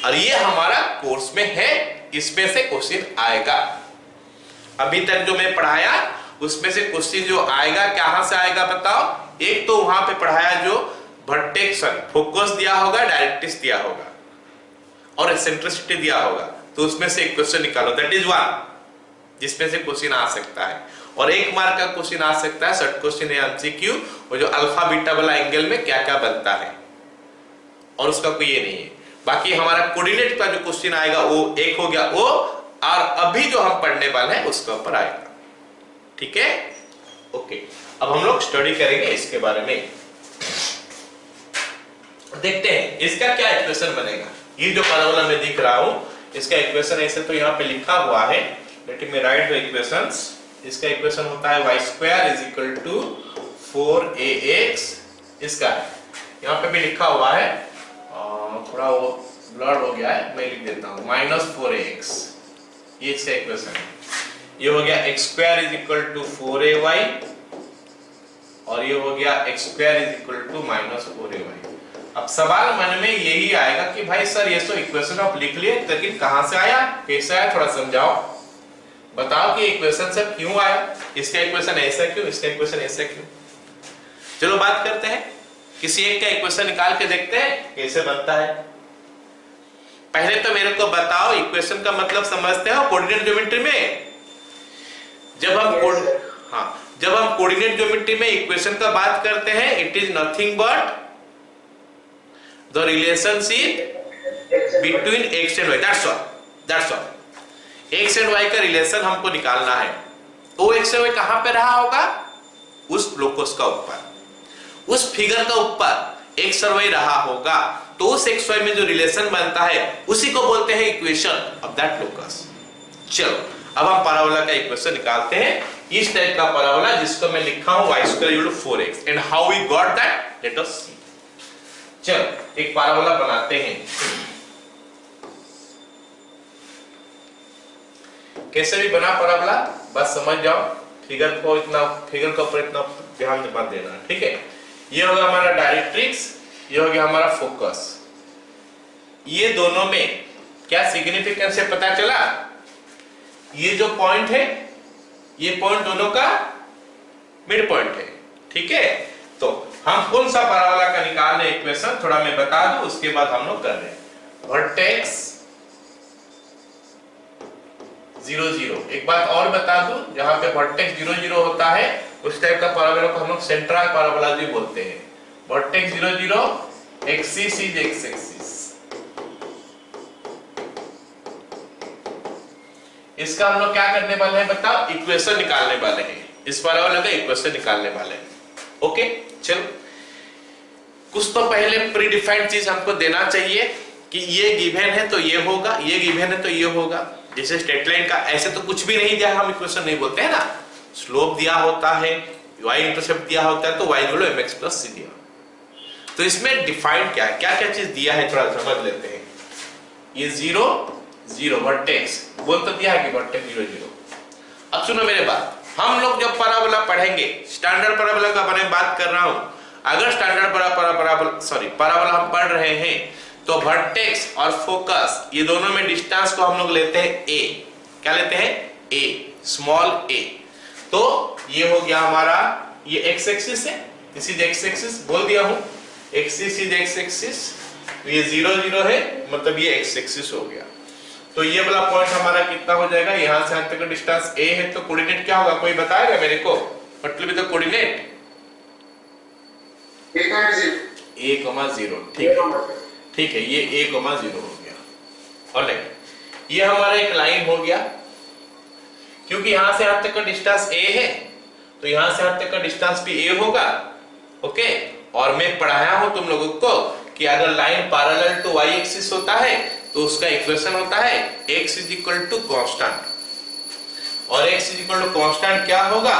Speaker 1: और ये हमारा कोर्स में है, इसमें से क्वेश्चन आएगा। अभी तक जो मैं पढ़ाया उसमें से क्वेश्चन जो आएगा कहां से आएगा बताओ? एक तो वहां पे पढ़ाया जो वर्टेक्स फोकस दिया होगा, डायरेक्ट्रिक्स दिया होगा और एसेंट्रिसिटी दिया होगा, तो उसमें से एक क्वेश्चन निकालो, दैट इज वन, जिसमें से क्वेश्चन आ सकता है। और एक मार्क का क्वेश्चन आ सकता है, शॉर्ट क्वेश्चन है एमसीक्यू, वो जो अल्फा बीटा वाला एंगल में क्या क्या बनता है, और उसका कोई ये नहीं है। बाकी हमारा कोऑर्डिनेट का जो क्वेश्चन आएगा वो एक हो गया वो, और अभी जो हम पढ़ने वाले हैं उसके ऊपर आएगा। ठीक है, ओके। अब हम लोग स्टडी करेंगे इसके बारे में, देखते हैं इसका क्या इक्वेशन बनेगा। ये जो पैराबोला में दिख रहा हूं, इसका इक्वेशन ऐसे तो यहाँ पे लिखा हुआ है, let me write the equations. इसका इक्वेशन होता है y square is equal to 4ax, इसका है, यहाँ पे भी लिखा हुआ है, थोड़ा वो ब्लर हो गया है, मैं लिख देता हूँ -4ax, ये इसका इक्वेशन है। ये हो गया x square is equal to 4ay, और ये हो गया x square is equal to -4ay। अब सवाल मन में यही आएगा कि भाई सर ये तो इक्वेशन आप लिख लिए, लेकिन कहां से आया, कैसे आया, थोड़ा समझाओ, बताओ कि इक्वेशन से क्यों आया, इसका इक्वेशन ऐसा क्यों, इसका इक्वेशन ऐसा क्यों। चलो बात करते हैं, किसी एक का इक्वेशन निकाल के देखते हैं कैसे बनता है। पहले तो मेरे को बताओ इक्वेशन का मतलब समझते हो कोऑर्डिनेट ज्योमेट्री में? जब हम जब हम कोऑर्डिनेट ज्योमेट्री में इक्वेशन का बात करते हैं, it is nothing but the relationship between x and y, that's all. x and y का रिलेशन हमको निकालना है। वो x एंड y कहां पे रहा होगा? उस लोकस का ऊपर, उस फिगर का ऊपर x और y रहा होगा, तो उस x y में जो रिलेशन बनता है उसी को बोलते हैं इक्वेशन ऑफ दैट लोकस। चलो अब हम पैराबोला का इक्वेशन निकालते हैं, इस टाइप का पैराबोला जिसको मैं लिखा हूं y square equal to 4x, and how we got that, let us see. चलो एक पैराबोला बनाते हैं, कैसे भी बना पैराबोला बस समझ जाओ, फिगर के ऊपर इतना ध्यान मत देना, ठीक है। ये होगा हमारा डायरेक्ट्रिक्स, ये हो गया हमारा फोकस। ये दोनों में क्या सिग्निफिकेंस है पता चला? ये जो पॉइंट है, ये पॉइंट दोनों का मिड पॉइंट है, ठीक है। तो हम कौन सा पैराबोला का निकाल रहे इक्वेशन, थोड़ा मैं बता दूं, उसके बाद हम लोग कर रहे हैं। वर्टेक्स 0 0, एक बात और बता दूं, जहां पे वर्टेक्स 0 0 होता है उस टाइप का पैराबोला को हम लोग सेंट्रल पैराबोला भी बोलते हैं। Vertex 0 0, axis is x axis. इसका हम लोग क्या करने वाले हैं बताओ? इक्वेशन निकालने वाले हैं, इस पैराबोला का इक्वेशन निकालने वाले हैं। ओके, चलो कुछ तो पहले प्री डिफाइंड चीज हमको देना चाहिए कि ये गिवन है तो ये होगा, ये गिवन है तो ये होगा। जैसे स्ट्रेट लाइन का ऐसे तो कुछ भी नहीं दिया, हम इक्वेशन नहीं बोलते हैं ना, स्लोप दिया होता है, y इंटरसेप्ट दिया होता है, तो y बोलो mx प्लस c दिया। तो इसमें डिफाइंड क्या है, क्या क्या चीज दिया है, थोड़ा समझ लेते हैं। ये 0 0 वर्टेक्स बोल तो दिया है कि वर्टेक्स 0 0। अब सुनो मेरे बात, हम लोग जब पैराबोला पढ़ेंगे, स्टैंडर्ड पैराबोला का बारे में बात कर रहा हूं, अगर स्टैंडर्ड पैराबोला हम पढ़ रहे हैं तो वर्टेक्स और फोकस ये दोनों में डिस्टेंस को हम लोग लेते हैं a, क्या लेते हैं? a, small a। तो ये हो गया हमारा, ये x एक्सिस है, दिस इज x एक्सिस, बोल दिया हूं एक्सिस इज x एक्सिस, तो ये 0 0 है, मतलब ये x एक्सिस हो गया। तो ये वाला पॉइंट हमारा कितना हो जाएगा? यहां से यहां तक का डिस्टेंस a है, तो कोऑर्डिनेट क्या होगा, कोई बताएगा मेरे को? मतलब इधर कोऑर्डिनेट a, 0, ठीक है, ठीक है, ये a, 0 हो गया। ऑलराइट, ये हमारा एक लाइन हो गया, क्योंकि यहां से यहां तक का डिस्टेंस a है तो यहां से यहां तक का डिस्टेंस भी a होगा। ओके, और मैं पढ़ाया हूं तुम लोगों को कि अगर line parallel to y axis होता है तो उसका इक्वेशन होता है x is equal to constant, और x is equal to constant क्या होगा,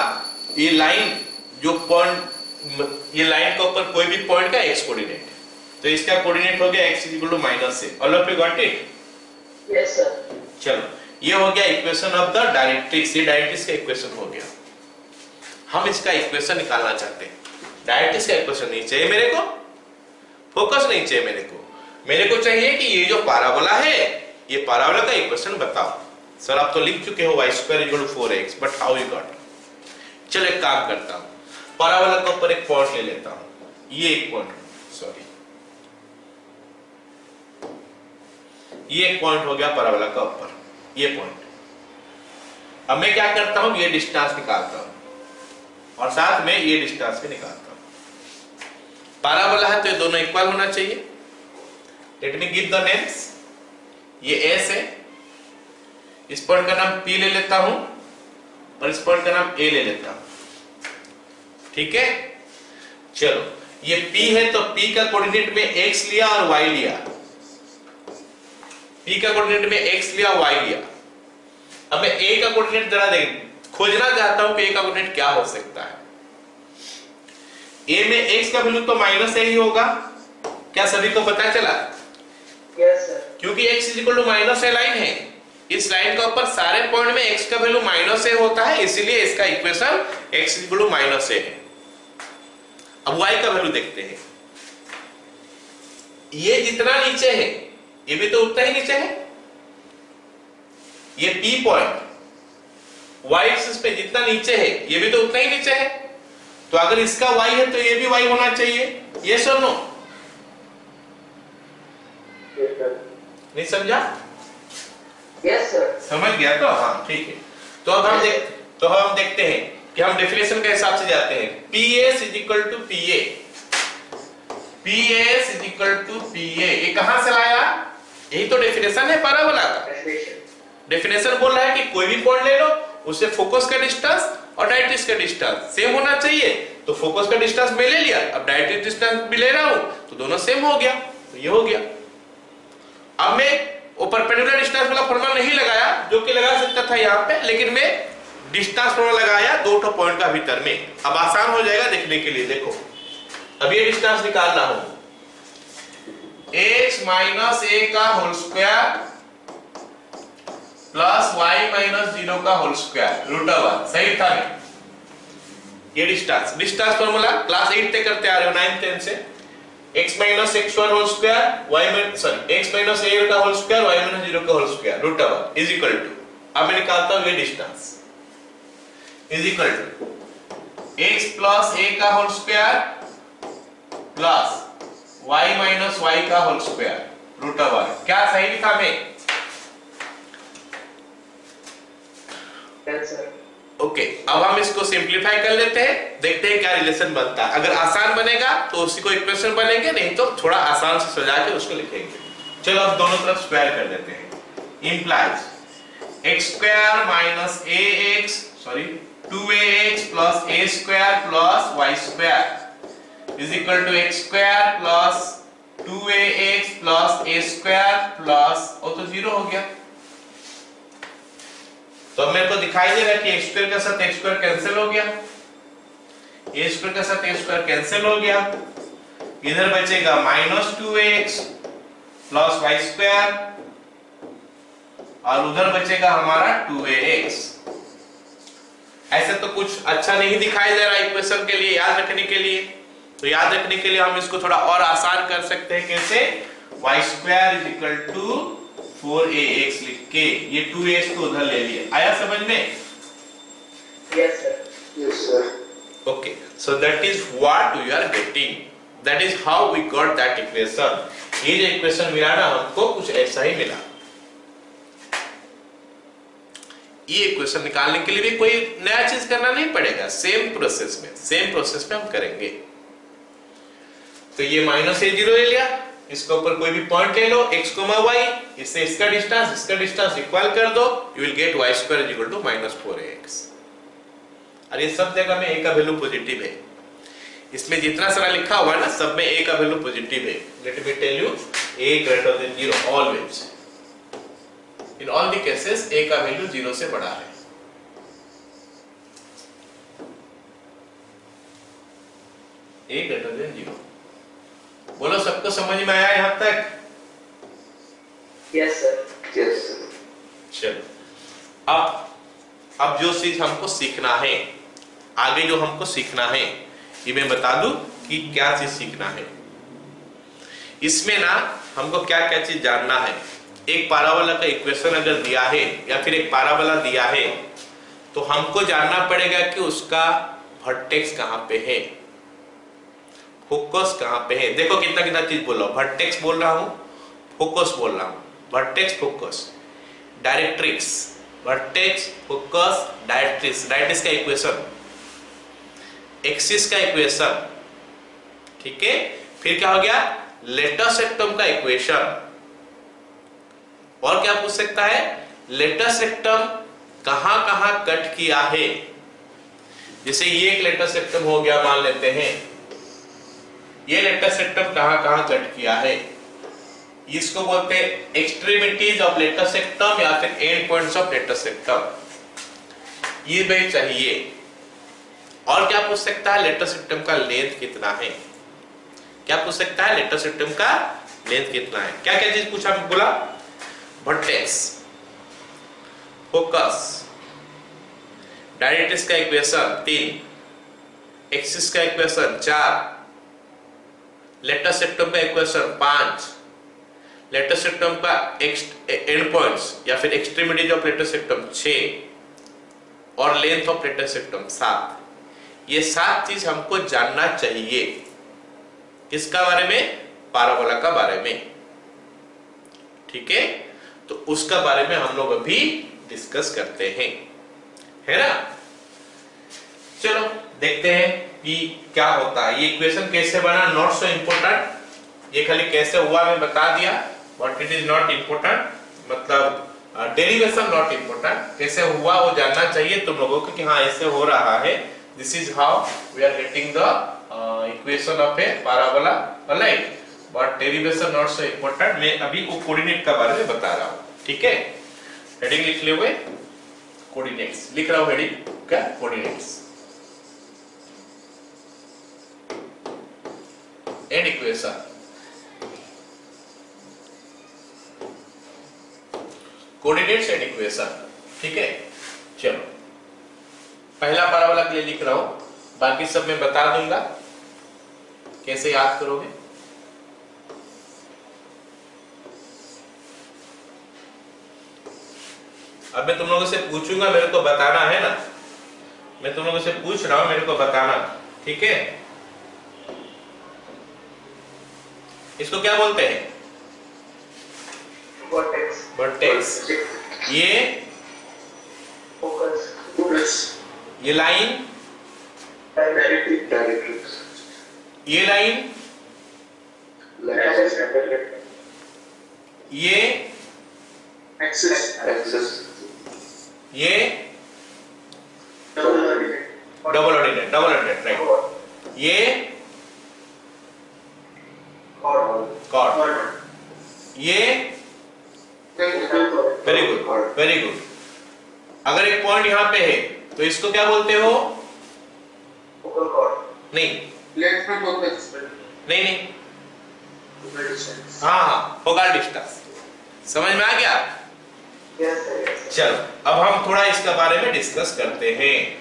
Speaker 1: ये लाइन जो पॉइंट, ये लाइन के ऊपर कोई भी पॉइंट का x कोऑर्डिनेट, तो इसका कोऑर्डिनेट हो गया x is equal to -a। All of you got it?
Speaker 2: Yes sir.
Speaker 1: चलो, ये हो गया इक्वेशन ऑफ द डायरेक्ट्रिक्स, ये डायरेक्ट्रिक्स का इक्वेशन हो गया। हम इसका इक्वेशन निकालना चाहते हैं। डायरेक्ट्रिक्स का इक्वेशन नहीं चाहिए मेरे को, फोकस नहीं चाहिए मेरे को चाहिए कि ये जो पैराबोला है, ये पैराबोला का इक्वेशन बताओ। सर आप तो लिख चुके हो y square equal to 4x, but how you got? चलो एक काम करता हूं, पैराबोला के ऊपर एक पॉइंट ले लेता हूं, ये एक पॉइंट, सॉरी ये एक पॉइंट हो गया पैराबोला का ऊपर, ये पॉइंट। अब मैं क्या करता हूं, ये डिस्टेंस निकालता हूं और साथ में ये डिस्टेंस भी निकालता हूं। पैराबोला है तो ये दोनों इक्वल होना चाहिए। Let me give the names. ये S है, इस पॉइंट का नाम P ले लेता हूं और इस पॉइंट का नाम A ले लेता हूं, ठीक है। चलो, ये P है तो P का कोऑर्डिनेट में x लिया और y लिया, P का कोऑर्डिनेट में x लिया y लिया। अब मैं A का कोऑर्डिनेट जरा खोजना चाहता हूं कि A का कोऑर्डिनेट क्या हो सकता है। A में x का वैल्यू तो -a ही होगा, क्या सभी को पता चला?
Speaker 2: Yes sir.
Speaker 1: क्योंकि x is equal to -a line है, इस लाइन के ऊपर सारे पॉइंट में x का वैल्यू -a होता है, इसीलिए इसका equation x is equal to -a है। अब y का वैल्यू देखते हैं। ये जितना नीचे है ये भी तो उतना ही नीचे है। ये P पॉइंट y एक्सिस पे जितना नीचे है ये भी तो उतना ही नीचे है, तो अगर इसका y है तो ये भी y होना चाहिए। ये सुनो, नहीं समझा?
Speaker 2: Yes sir.
Speaker 1: समझ गया तो? हाँ ठीक है। तो अब हम देखते हैं कि हम डेफिनेशन के हिसाब से जाते हैं। PS is equal to PA, PS is equal to PA, ये कहां से लाया? यही तो डेफिनेशन है पैराबोला का। डेफिनेशन बोल रहा है कि कोई भी पॉइंट ले लो, उससे फोकस का डिस्टेंस और डायरेक्ट्रिक्स का डिस्टेंस सेम होना चाहिए। तो फोकस का डिस्टेंस मैं ले लिया, अब डायरेक्ट्रिक्स डिस्टेंस भी ले रहा हूं तो दोनों सेम हो गया, तो ये हो गया। अब मैं वो परपेंडिकुलर डिस्टेंस वाला फॉर्मूला नहीं लगाया जो कि लगा सकता था यहाँ पे, लेकिन मैं डिस्टेंस फॉर्मूला लगाया दो ठो पॉइंट का भीतर में। अब आसान हो जाएगा देखने के लिए। देखो, अब ये डिस्टेंस निकालना हो, x माइनस a का whole square plus y minus 0 का होल स्क्वायर रूट ओवर, सही था? ये डिस्टेंस फॉर्मूला क्लास 8 तक करते आ रहे हो, 9 10 से। x minus x1 whole square x minus a का होल स्क्वायर y माइनस 0 का whole square root over is equal to, अब मैं निकालता हूं ये distance, is equal to x plus a का whole square plus y minus y का whole square root over. क्या सही लिखा मैं?
Speaker 2: Yes sir.
Speaker 1: ओके, अब हम इसको सिंपलीफाई कर लेते हैं, देखते हैं क्या रिलेशन बनता है। अगर आसान बनेगा तो उसी को इक्वेशन बनेंगे, नहीं तो थोड़ा आसान से सजा के उसको लिखेंगे। चलो अब दोनों तरफ स्क्वायर कर देते हैं। Implies x square minus ax 2ax plus a square plus y square is equal to x square plus 2ax plus a square plus, और तो 0 हो गया। तो अब मेरे को दिखाई दे रहा है कि x स्क्वायर के साथ x स्क्वायर कैंसिल हो गया, a स्क्वायर के साथ a स्क्वायर कैंसिल हो गया, इधर बचेगा minus 2ax plus y square और उधर बचेगा हमारा 2ax। ऐसे तो कुछ अच्छा नहीं दिखाई दे रहा इक्वेशन के लिए याद रखने के लिए, तो याद रखने के लिए हम इसको थोड़ा और आसान कर सकते हैं। कैसे? y square is equal to 4ax लिख के ये 2ax को उधर ले लिया। आया समझ में?
Speaker 2: Yes sir. Yes sir.
Speaker 1: Okay, so that is what we are getting. That is how we got that equation. ये जो इक्वेशन मिला ना हमको कुछ ऐसा ही मिला। ये इक्वेशन निकालने के लिए भी कोई नया चीज करना नहीं पड़ेगा, सेम प्रोसेस में हम करेंगे। तो ये माइनस a0 ले लिया, इसके ऊपर कोई भी पॉइंट ले लो x, y, इससे इसका डिस्टेंस इक्वल कर दो, you will get y square equal to -4ax। और ये सब जगह में a का वैल्यू पॉजिटिव है, इसमें जितना सारा लिखा हुआ है ना सब में a का वैल्यू पॉजिटिव है। Let me tell you, a greater than 0 always, in all the cases a का वैल्यू 0 से बड़ा है। a ग्रेटर देन 0, बोलो सबको समझ में आया यहां तक?
Speaker 2: Yes sir. Yes sir.
Speaker 1: चलो अब जो चीज हमको सीखना है, आगे जो हमको सीखना है ये मैं बता दूं कि क्या चीज सीखना है। इसमें ना हमको क्या क्या चीज जानना है। एक पाराबोला का इक्वेशन अगर दिया है या फिर एक पाराबोला दिया है तो हमको जानना पड़ेगा कि उसका वर्टेक्स कहां पे है, फोकस कहां पे है। देखो कितना कितना चीज बोल रहा हूं, वर्टेक्स बोल रहा हूं, फोकस बोल रहा हूं, vertex, focus, directrix, vertex, focus, directrix, directrix का इक्वेशन, एक्सिस का इक्वेशन, ठीक है। फिर क्या हो गया, लेटस सेक्टम का इक्वेशन। और क्या पूछ सकता है, लेटस सेक्टम कहां कहां कट किया है। जैसे ये एक लेटस सेक्टम हो गया, मान लेते हैं ये लेटस सेक्टम कहां कहां कट किया है, इसको बोलते हैं एक्सट्रीमिटीज ऑफ लेटस सेक्टम या फिर एंड पॉइंट्स ऑफ लेटस सेक्टम, ये भी चाहिए। और क्या पूछ सकता है, लेटस सेक्टम का लेंथ कितना है। क्या पूछ सकता है, लेटस सेक्टम का लेंथ कितना है। क्या क्या चीज पूछा, बोला वर्टेक्स, फोकस, डायरेक्ट्रिक्स का इक्वेशन 3, एक्सिस का इक्वेशन 4, लेटस सेक्टम का इक्वेशन 5, लेटस सेक्टम का एंड पॉइंट्स या फिर एक्सट्रीमिटीज ऑफ लेटस सेक्टम 6 और लेंथ ऑफ लेटस सेक्टम 7। ये 7 चीज हमको जानना चाहिए। किसका बारे में, पाराबोला का बारे में, ठीक है। तो उसका बारे में हम लोग अभी डिस्कस करते हैं, है ना। चलो देखते हैं कि क्या होता है। ये इक्वेशन कैसे बना, नॉट सो इम्पोर्टेंट, ये खाली कैसे हुआ मैं बता दिया, what it is not important, मतलब डेरिवेशन नॉट इम्पोर्टेंट, कैसे हुआ वो जानना चाहिए तुम लोगों को कि हाँ ऐसे हो रहा है। This is how we are getting the equation of a parabola, right, but derivation not so important. मैं अभी वो कोऑर्डिनेट का बारे में बता रहा हूँ, ठीक है। हेडिंग लिख लोगे, कोऑर्डिनेट्स लिख रहा हूँ, हेडिंग क्या, coordinates and equation. Coordinates and equation, ठीक है। चलो पहला पाराबोला के लिए लिख रहा हूं, बाकी सब मैं बता दूंगा कैसे याद करोगे। अब मैं तुम लोगों से पूछूंगा, मेरे को बताना है ना, मैं तुम लोगों से पूछ रहा हूं, मेरे को बताना, ठीक है। इसको क्या बोलते हैं,
Speaker 2: वर्टेक्स,
Speaker 1: वर्टेक्स। ये
Speaker 2: फोकस,
Speaker 1: ये लाइन,
Speaker 2: डायरेक्ट्रिक्स,
Speaker 1: ये लाइन, ये
Speaker 2: एक्सिस,
Speaker 1: ये डबल ऑर्डिनेट, राइट, ये कॉर्ड, ये वेरी गुड, वेरी गुड। अगर एक पॉइंट यहां पे है तो इसको क्या बोलते हो,
Speaker 2: फोकल कॉर्ड,
Speaker 1: नहीं नहीं, हाँ फोकल डिस्टेंस, समझ में आ गया।
Speaker 2: Yes sir.
Speaker 1: चलो अब हम थोड़ा इसके बारे में डिस्कस करते हैं,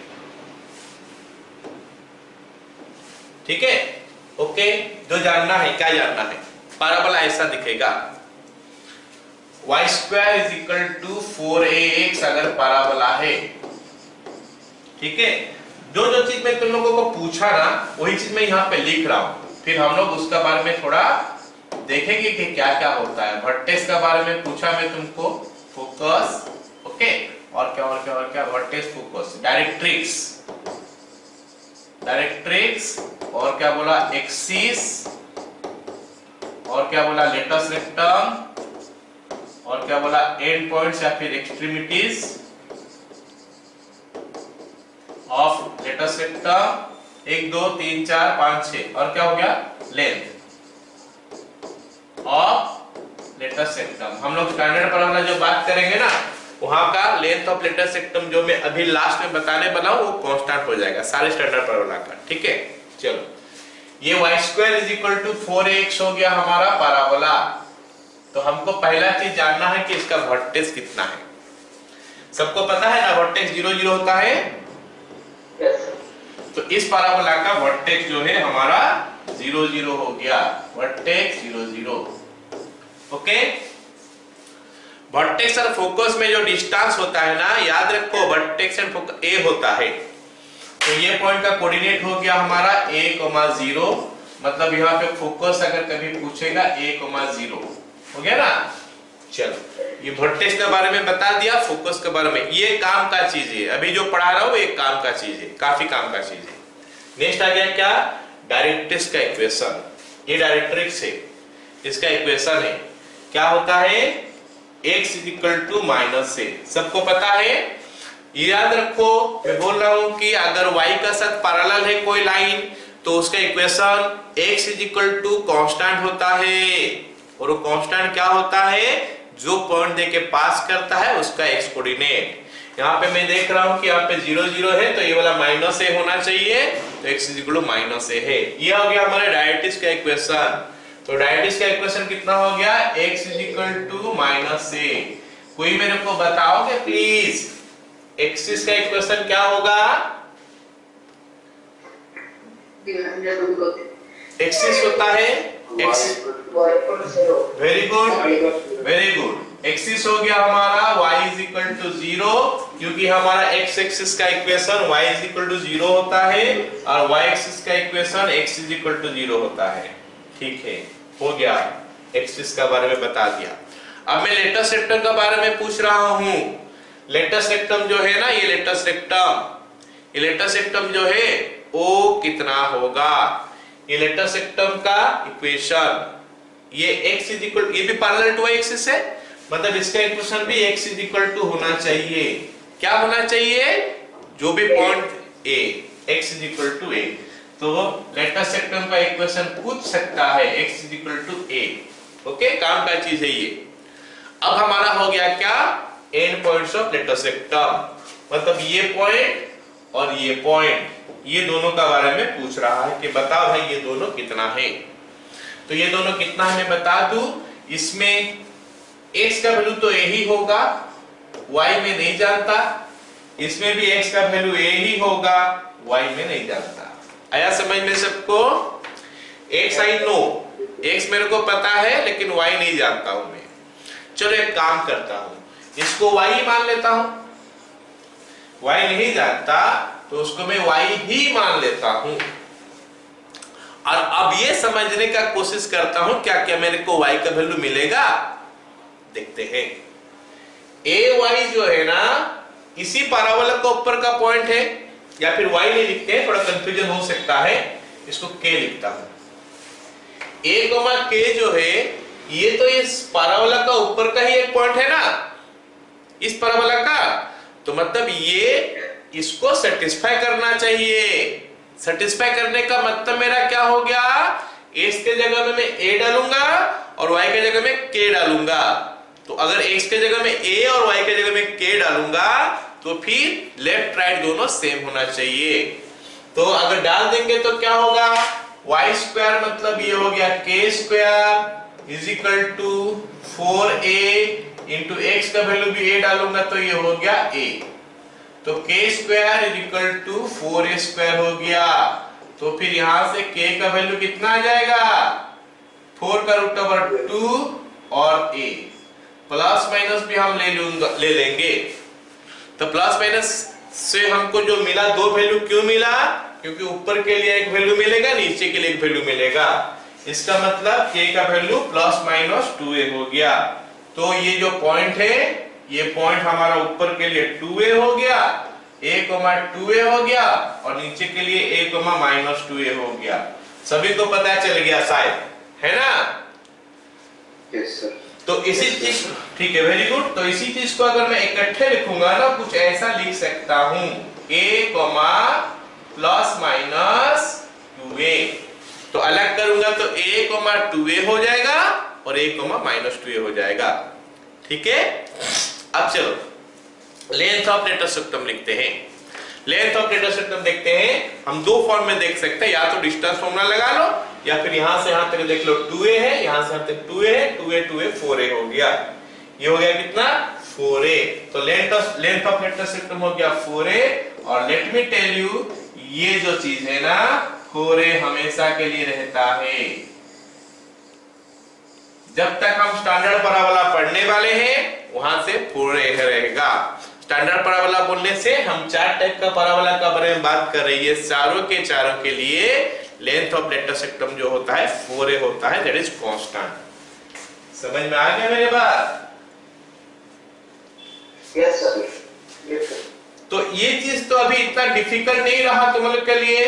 Speaker 1: ठीक है। ओके, जो जानना है, क्या जानना है, पाराबोला ऐसा दिखेगा, y square is equal to 4ax अगर पाराबोला है, ठीक है। जो जो चीज मैं तुम लोगों को पूछा ना वही चीज मैं यहाँ पे लिख रहा हूं, फिर हम लोग उसका बारे में थोड़ा देखेंगे कि क्या क्या होता है। वर्टेक्स का बारे में पूछा मैं तुमको, फोकस, ओके, और क्या और क्या और क्या, वर्टेक्स, फोकस, डायरेक्ट्रिक्स, और क्या बोला, एक्सिस और क्या बोला लेटस रेक्टम, और क्या बोला एंड पॉइंट्स या फिर एक्सट्रीमिटीज ऑफ लेटस रेक्टम 1 2 3 4 5 6 और क्या हो गया लेंथ ऑफ लेटस रेक्टम। हम लोग स्टैंडर्ड पैराबोला जो बात करेंगे ना वहां का लेंथ ऑफ लेटस रेक्टम जो मैं अभी लास्ट में बताने वाला हूं वो कांस्टेंट हो जाएगा सारे स्टैंडर्ड पैराबोला का। ठीक है चलो ये y² = 4ax हो गया हमारा पैराबोला। तो हमको पहला चीज जानना है कि इसका वर्टेक्स कितना है। सबको पता है ना वर्टेक्स 0 0 होता है।
Speaker 2: Yes sir.
Speaker 1: तो इस पैराबोला का वर्टेक्स जो है हमारा 0 0 हो गया, वर्टेक्स 0 0। ओके वर्टेक्स और फोकस में जो डिस्टेंस होता है ना याद रखो वर्टेक्स एंड फोकस a होता है। तो ये पॉइंट का कोऑर्डिनेट हो गया हमारा a, 0 मतलब यहाँ पे फोकस अगर कभी पूछेगा a, 0 हो गया ना। चलो ये वर्टेक्स के बारे में बता दिया, फोकस के बारे में ये काम का चीज है। अभी जो पढ़ा रहा हूं एक काम का चीज है, काफी काम का चीज है। नेक्स्ट आ गया क्या डायरेक्ट्रिक्स का इक्वेशन। ये डायरेक्ट्रिक्स है, इसका इक्वेशन है क्या होता है x = -a। सबको पता है याद रखो। मैं बोल रहा हूं कि अगर y का साथ पैरेलल है कोई लाइन तो उसका इक्वेशन x = कांस्टेंट होता है और वो कांस्टेंट क्या होता है जो पॉइंट देके पास करता है उसका x कोऑर्डिनेट। यहाँ पे मैं देख रहा हूं कि यहाँ पे 0 0 है तो ये वाला -a होना चाहिए तो x = -a है। ये हो गया हमारे डायरेक्ट्रिक्स का इक्वेशन। तो डायरेक्ट्रिक्स का इक्वेशन कितना हो गया x = -a। कोई मेरे को बताओगे प्लीज एक्सिस का इक्वेशन क्या होगा। एक्सिस होता है very good very good. Axis हो गया हमारा y = 0 क्योंकि हमारा x एक्सिस का इक्वेशन y = 0 होता है और y एक्सिस का इक्वेशन x = 0 होता है। ठीक है हो गया एक्सिस का बारे में बता दिया। अब मैं लेटस रेक्टम के बारे में पूछ रहा हूं। लेटस रेक्टम जो है ना ये लेटस रेक्टम जो है वो कितना होगा। ये लेटस रेक्टम का इक्वेशन ये x ये भी पैरेलल टू एक्सिस है मतलब इसका इक्वेशन भी x = होना चाहिए। क्या होना चाहिए जो भी पॉइंट a x = a। तो लेटस रेक्टम का इक्वेशन पूछ सकता है x = a। ओके काम का चीज है ये। अब हमारा हो गया क्या end points of latus rectum मतलब ये पॉइंट और ये पॉइंट ये दोनों का बारे में पूछ रहा है कि बताओ भाई ये दोनों कितना है। तो ये दोनों कितना है मैं बता दूं। इसमें x का वैल्यू तो a ही होगा, y में नहीं जानता। इसमें भी x का वैल्यू a ही होगा, y में नहीं जानता। आया समझ में सबको। x आई नो x मेरे को पता है लेकिन y नहीं जानता हूं मैं। चलो एक काम करता हूं इसको y ही मान लेता हूं। y नहीं जानता तो उसको मैं y ही मान लेता हूं। और अब ये समझने का कोशिश करता हूं क्या क्या मेरे को y का वैल्यू मिलेगा। देखते हैं ay जो है ना इसी पैराबोला का ऊपर का पॉइंट है या फिर y नहीं लिखते हैं थोड़ा कंफ्यूजन हो सकता है इसको k लिखता हूं। a, k जो है ये तो इस पैराबोला का ऊपर का ही एक पॉइंट है ना इस पैराबोला का। तो मतलब ये इसको सेटिस्फाई करना चाहिए। सेटिस्फाई करने का मतलब मेरा क्या हो गया x के जगह में मैं a डालूंगा और y के जगह में k डालूंगा। तो अगर x के जगह में a और y के जगह में k डालूंगा तो फिर लेफ्ट राइट दोनों सेम होना चाहिए। तो अगर डाल देंगे तो क्या होगा y² मतलब ये हो गया k² = 4a इंटू x का वैल्यू भी a डालूंगा तो ये हो गया a। तो k² = 4a² हो गया। तो फिर यहां से k का वैल्यू कितना आ जाएगा 4 का √2 और a। प्लस माइनस भी हम ले लेंगे। तो प्लस माइनस से हमको जो मिला दो वैल्यू क्यों मिला क्योंकि ऊपर के लिए एक वैल्यू मिलेगा नीचे के लिए एक वैल्यू मिलेगा। इसका मतलब k का वैल्यू ±2a हो गया। तो ये जो पॉइंट है ये पॉइंट हमारा ऊपर के लिए 2a हो गया a, 2a हो गया और नीचे के लिए a, -2a हो गया। सभी को पता चल गया शायद है ना।
Speaker 2: Yes sir.
Speaker 1: तो इसी चीज, ठीक है, वेरी गुड। तो इसी चीज को अगर मैं इकट्ठे लिखूंगा ना, कुछ ऐसा लिख सकता हूं, a प्लस माइनस 2a। तो अलग करूंगा तो a 2a हो जाएगा और a माइनस 2a हो जाएगा। ठीक है, अब चलो लेंथ ऑफ डेटा सिस्टम लिखते हैं। लेंथ ऑफ डेटा सिस्टम देखते हैं। हम दो फॉर्म में देख सकते हैं, या तो डिस्टेंस फॉर्मूला लगा लो, या फिर यहां से यहां तक देख लो 2a है, यहां से यहां तक 2a है, 2a 4a हो गया। ये हो गया कितना? 4a। तो लेंथ ऑफ डेटा सिस्टम हो गया 4a। और लेट मी टेल यू, ये जो चीज है ना 4a हमेशा के लिए रहता है। जब तक हम स्टैंडर्ड पैराबोला पढ़ने वाले हैं वहां से 4a रहेगा। स्टैंडर्ड पैराबोला बोलने से हम 4 टाइप का पैराबोला का बारे में बात कर रही है। चारों के लिए लेंथ ऑफ डेटा सिस्टम जो होता है 4a होता है, दैट इज कांस्टेंट। समझ में आ गया मेरे बात?
Speaker 2: Yes sir.
Speaker 1: तो ये चीज तो अभी इतना डिफिकल्ट नहीं रहा तुम लोग के लिए।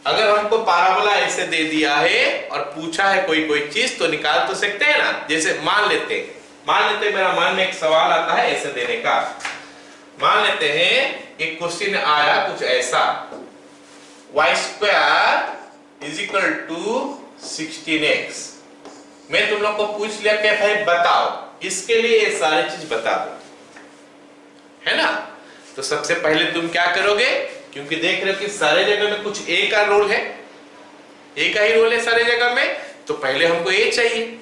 Speaker 1: अगर हमको पैराबोला ऐसे दे दिया है और पूछा है कोई चीज, तो निकाल तो सकते हैं ना। जैसे मान लेते मेरा मन में एक सवाल आता है ऐसे देने का। मान लेते हैं एक क्वेश्चन आया कुछ ऐसा, y² = 16x। मैं तुम लोग को पूछ लिया क्या भाई बताओ, इसके लिए ये सारी चीज बता दो, है ना। तो सबसे पहले तुम क्या करोगे, क्योंकि देख रहे हो कि सारे जगह में कुछ a का रोल है, a का ही रोल है सारे जगह में, तो पहले हमको a चाहिए।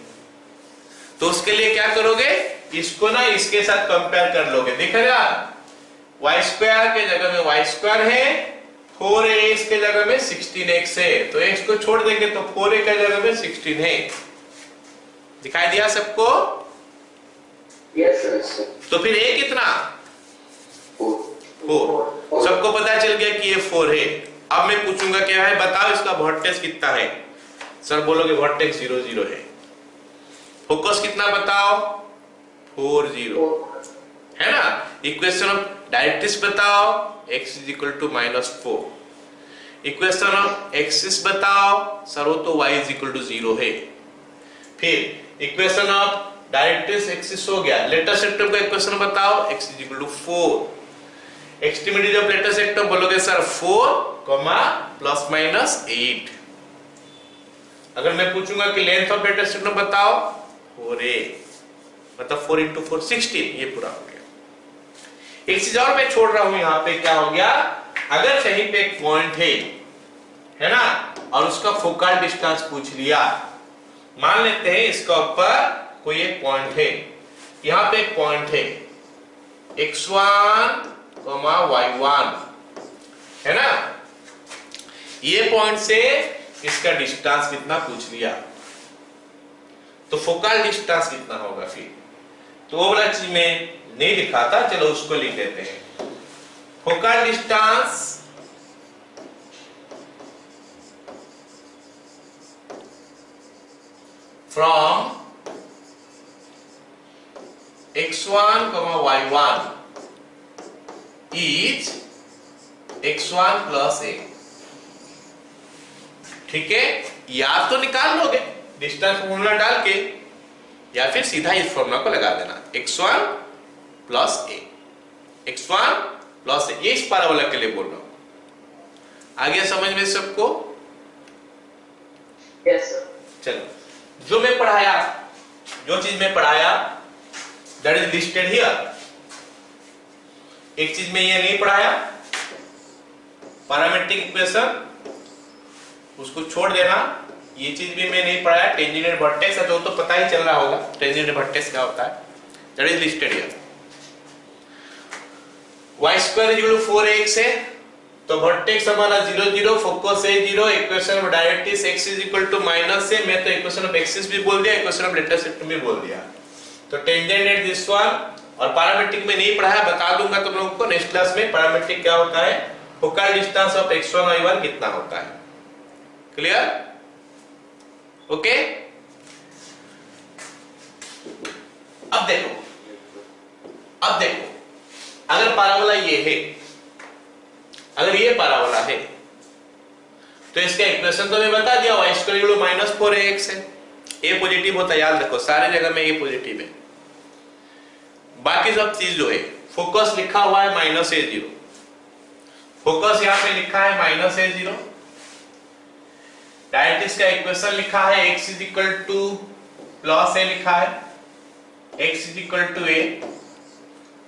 Speaker 1: तो उसके लिए क्या करोगे, इसको ना इसके साथ कंपेयर कर लोगे। दिख रहा y² के जगह में y² है, 4x के जगह में 16x है, तो x को छोड़ देंगे तो 4a के जगह में 16 है। दिखाई दिया सबको?
Speaker 2: Yes sir.
Speaker 1: तो फिर a कितना? 4। सबको पता चल गया कि ये 4 है। अब मैं पूछूंगा क्या है, बताओ इसका वर्टेक्स कितना है। सर बोलोगे वर्टेक्स 0 0 है। फोकस कितना बताओ? 4 0 है ना। इक्वेशन ऑफ डायरेक्ट्रिक्स बताओ, x = -4। इक्वेशन ऑफ एक्सिस बताओ, सर वो तो y = 0 है। फिर इक्वेशन ऑफ डायरेक्ट्रिक्स एक्सिस हो गया। लेटर सेक्टर का इक्वेशन बताओ, x = 4। Extremities of latus rectum बोलोगे सर 4, ±8। अगर मैं पूछूंगा कि लेंथ ऑफ लेटर सेक्टर बताओ, 4a, मतलब 4 × 4 16, ये पूरा हो गया। एक चीज और मैं छोड़ रहा हूं यहाँ पे, क्या हो गया, अगर कहीं पे एक पॉइंट है ना, और उसका फोकल डिस्टेंस पूछ लिया। मान लेते हैं इसका ऊपर कोई एक पॉइंट है, यहाँ पे एक पॉइंट है x1, y1, है ना। ये पॉइंट से इसका डिस्टेंस कितना पूछ लिया, तो फोकल डिस्टेंस कितना होगा फिर। तो वो वाला चीज में नहीं लिखा था, चलो उसको लिख देते हैं। Focal distance from x1, y1 is x1 + a। ठीक है, या तो निकाल लोगे डिस्टेंस फॉर्मूला डाल के, या फिर सीधा इस फॉर्मूला को लगा देना, x1 + a, x1 + a। ये इस पैराबोला के लिए बोल रहा हूं। आगे समझ में सबको?
Speaker 2: Yes sir.
Speaker 1: चलो, जो मैं पढ़ाया, जो चीज मैं पढ़ाया, दैट इज लिस्टेड हियर। एक चीज में ये नहीं पढ़ाया, पैरामेट्रिक इक्वेशन, उसको छोड़ देना। ये चीज भी मैं नहीं पढ़ाया, टेंजेंट एंड वर्टेक्स, तो पता ही चल रहा होगा टेंजेंट एंड वर्टेक्स क्या होता है, that is listed here. y² = 4x है, तो वर्टेक्स हमारा 0 0, फोकस है 0, equation of directrix x = -a। मैं तो इक्वेशन ऑफ एक्सिस भी बोल दिया, इक्वेशन ऑफ लेटर सेक्टर भी बोल दिया। तो टेंजेंट एट दिस वन। और पैरामेट्रिक में नहीं पढ़ाया, बता दूंगा तुम लोगों को नेक्स्ट क्लास में पैरामेट्रिक क्या होता है, focal distance of x1 y1 कितना होता है। क्लियर? ओके। अब देखो अगर पैराबोला ये है, अगर ये पैराबोला है, तो इसका इक्वेशन तो मैं बता दिया, y² = -4ax है। ए पॉजिटिव होता है, याद रखो सारे जगह में ए पॉजिटिव है। बाकी सब चीज जो है, फोकस लिखा हुआ है -a0, फोकस यहाँ पे लिखा है -a0। डायरेक्ट्रिक्स का इक्वेशन लिखा है x +a लिखा है, x a।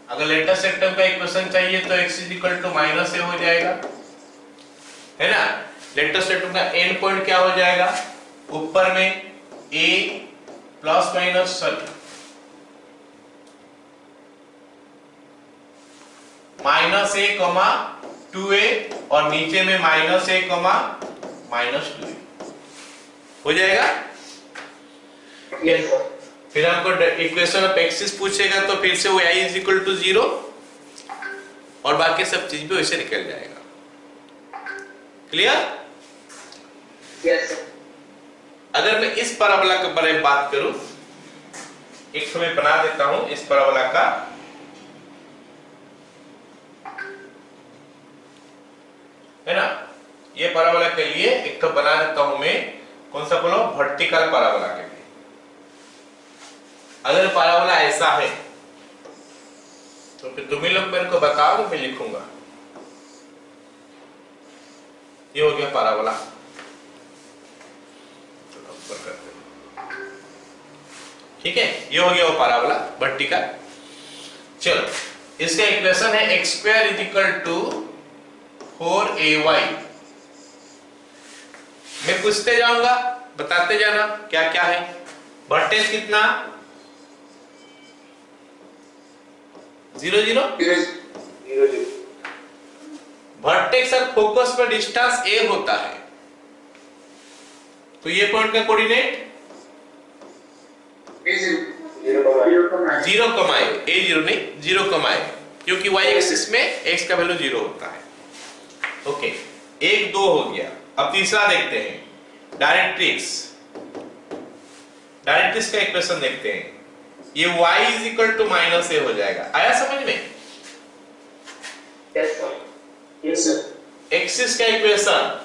Speaker 1: अगर लेटेस्ट सेक्टम का इक्वेशन चाहिए तो x -a हो जाएगा, है ना। लेटेस्ट सेक्टम का एंड पॉइंट क्या हो जाएगा, ऊपर में a -a, -a, 2a और नीचे में -a, -2a हो जाएगा।
Speaker 2: Yes, sir.
Speaker 1: फिर हमको इक्वेशन ऑफ एक्सिस पूछेगा तो फिर से वो y = 0 और बाकी सब चीज भी वैसे निकल जाएगा। क्लियर?
Speaker 2: Yes, sir.
Speaker 1: अगर मैं इस पैराबोला के बारे में बात करूं, एक तो मैं बना देता हूं इस पैराबोला का, है ना। ये पैराबोला के लिए एक तो बना देता हूं मैं, कौन सा बोलो, वर्टिकल पैराबोला के लिए। अगर पैराबोला ऐसा है तो फिर तुम ही लोग मेरे को बताओ तो मैं लिखूंगा। ये हो गया पैराबोला, ठीक है। ये हो गया वो पैराबोला वर्टिकल। चलो, इसका इक्वेशन है x² = 4ay। मैं पूछते जाऊंगा, बताते जाना क्या क्या है। वर्टेक्स कितना, 0 0। वर्टेक्स और फोकस पर डिस्टेंस a होता है, तो ये पॉइंट का कोऑर्डिनेट 0, a0 नहीं 0, क्योंकि y एक्सिस में x का वैल्यू 0 होता है। ओके, 1 2 हो गया। अब तीसरा देखते हैं, डायरेक्ट्रिक्स। डायरेक्ट्रिक्स का इक्वेशन देखते हैं। ये y = -a हो जाएगा। आया समझ में?
Speaker 2: Yes, sir. Yes, sir.
Speaker 1: Axis का इक्वेशन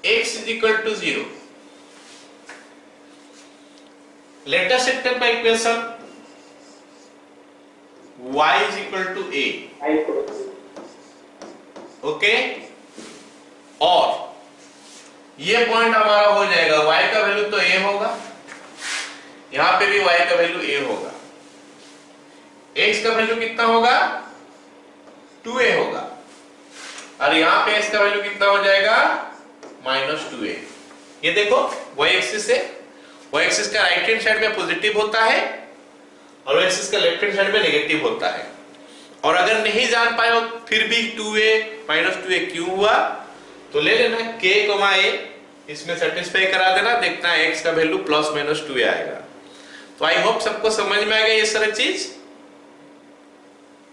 Speaker 1: x = 0। लेटेस्ट सेक्टर का इक्वेशन y = a। ओके, और ये पॉइंट हमारा हो जाएगा, y का वैल्यू तो a होगा, यहां पे भी y का वैल्यू a होगा, x का वैल्यू कितना होगा, 2a होगा, और यहां पे x का वैल्यू कितना हो जाएगा, -2a। ये देखो y एक्सिस है, y एक्सिस का राइट हैंड साइड में पॉजिटिव होता है और y एक्सिस का लेफ्ट हैंड साइड में नेगेटिव होता है। और अगर नहीं जान पाए हो फिर भी 2a -2a क्यों हुआ, तो ले लेना k, a, इसमें सेटिस्फाई करा देना, देखना है x का वैल्यू +-2a आएगा। तो आई होप सबको समझ में आ गया ये सारी चीज।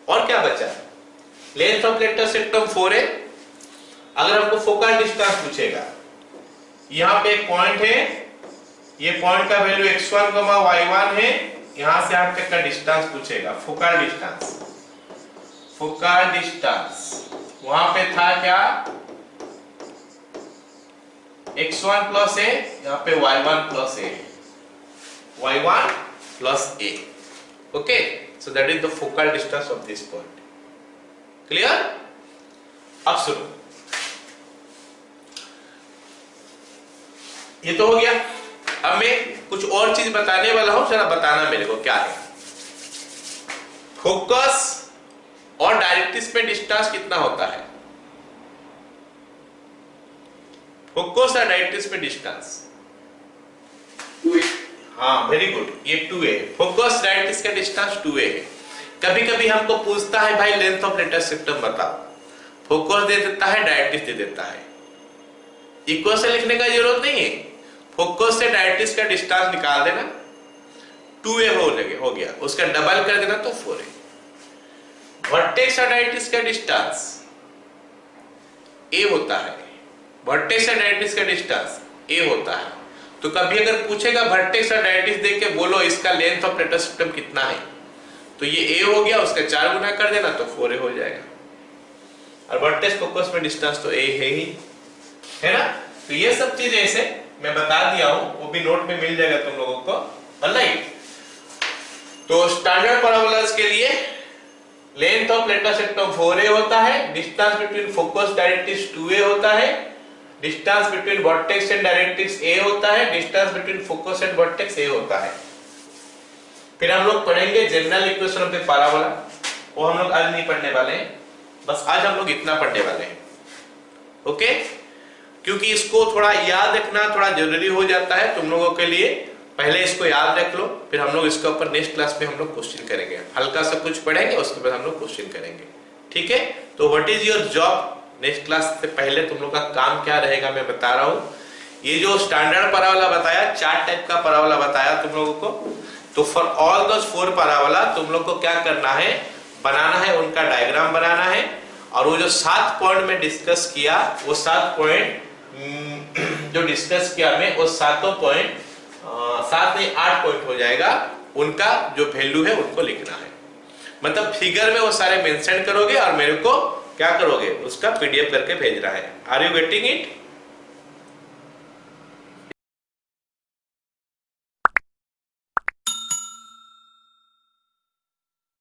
Speaker 1: और क्या बचा, लेंथ ऑफ लेटेस्ट सेक्टम 4a। अगर हमको फोकल डिस्टेंस पूछेगा, यहां पे एक पॉइंट है, ये पॉइंट का वैल्यू x1, y1 है, यहां से यहाँ तक का डिस्टेंस पूछेगा, फोकल डिस्टेंस। फोकल डिस्टेंस वहां पे था क्या, x1 + a, यहाँ पे y1 + a, y1 + a। Okay, so that is the focal distance of this point. Clear? अब सुनो, ये तो हो गया। अब मैं कुछ और चीज बताने वाला हूं, जरा बताना मेरे को क्या है। फोकस और डायरेक्ट्रिक्स में डिस्टेंस कितना होता है, फोकस और डायरेक्ट्रिक्स में डिस्टेंस, हाँ वेरी गुड, ये 2a। फोकस डायरेक्ट्रिक्स का डिस्टेंस 2a है। कभी कभी हमको पूछता है भाई लेंथ ऑफ लेटेस्ट सेक्टम बताओ, फोकस दे देता है, डायरेक्ट्रिक्स दे देता है, इक्वेशन लिखने का जरूरत नहीं है, फोकस से डायरेक्ट्रिक्स का डिस्टेंस निकाल देना, 2a हो गया, उसका डबल कर देना तो 4a। वर्टेक्स और डायरेक्ट्रिक्स का डिस्टेंस a होता है, वर्टेक्स और डायरेक्ट्रिक्स का डिस्टेंस a होता है। तो कभी अगर पूछेगा वर्टेक्स और डायरेक्ट्रिक्स देख के बोलो इसका लेंथ ऑफ लेटेस्ट सेक्टम कितना है, तो ये a हो गया, उसका 4 गुना कर देना तो 4a हो जाएगा। और वर्टेक्स फोकस में डिस्टेंस तो a है ही, है ना। तो ये सब चीज ऐसे मैं बता दिया हूं, वो भी नोट में मिल जाएगा तुम लोगों को। ऑलराइट, तो स्टैंडर्ड पैराबोलास के लिए लेंथ ऑफ लेटर सेक्टम 4a होता है, distance between focus directrix 2a होता है, distance between vertex and directrix a होता है, distance between focus and vertex a होता है। फिर हम लोग पढ़ेंगे general equation of the parabola, वो हम लोग आज नहीं पढ़ने वाले हैं, बस आज हम लोग इतना पढ़ने वाले हैं। ओके, क्योंकि इसको थोड़ा याद रखना थोड़ा जरूरी हो जाता है तुम लोगों के लिए। पहले इसको याद रख लो, फिर हम लोग इसके ऊपर नेक्स्ट क्लास में हम लोग क्वेश्चन करेंगे, हल्का सा कुछ पढ़ेंगे, उसके बाद हम लोग क्वेश्चन करेंगे। ठीक है, तो what is your job, next class से पहले तुम लोग का काम क्या रहेगा मैं बता रहा हूँ। ये जो स्टैंडर्ड पैराबोला बताया, 4 टाइप का पैराबोला बताया तुम लोगों को, तो फॉर ऑल दोस 4 पैराबोला तुम लोग को क्या करना है, बनाना है, उनका डायग्राम बनाना है, और वो जो 7 पॉइंट में डिस्कस किया, वो 7 पॉइंट जो डिस्कस किया मैं, वो 7 पॉइंट 7 नहीं 8 पॉइंट हो जाएगा, उनका जो वैल्यू है उनको लिखना है। मतलब फिगर में वो सारे मेंशन करोगे और मेरे को क्या करोगे, उसका पीडीएफ करके भेजना है। Are you getting it?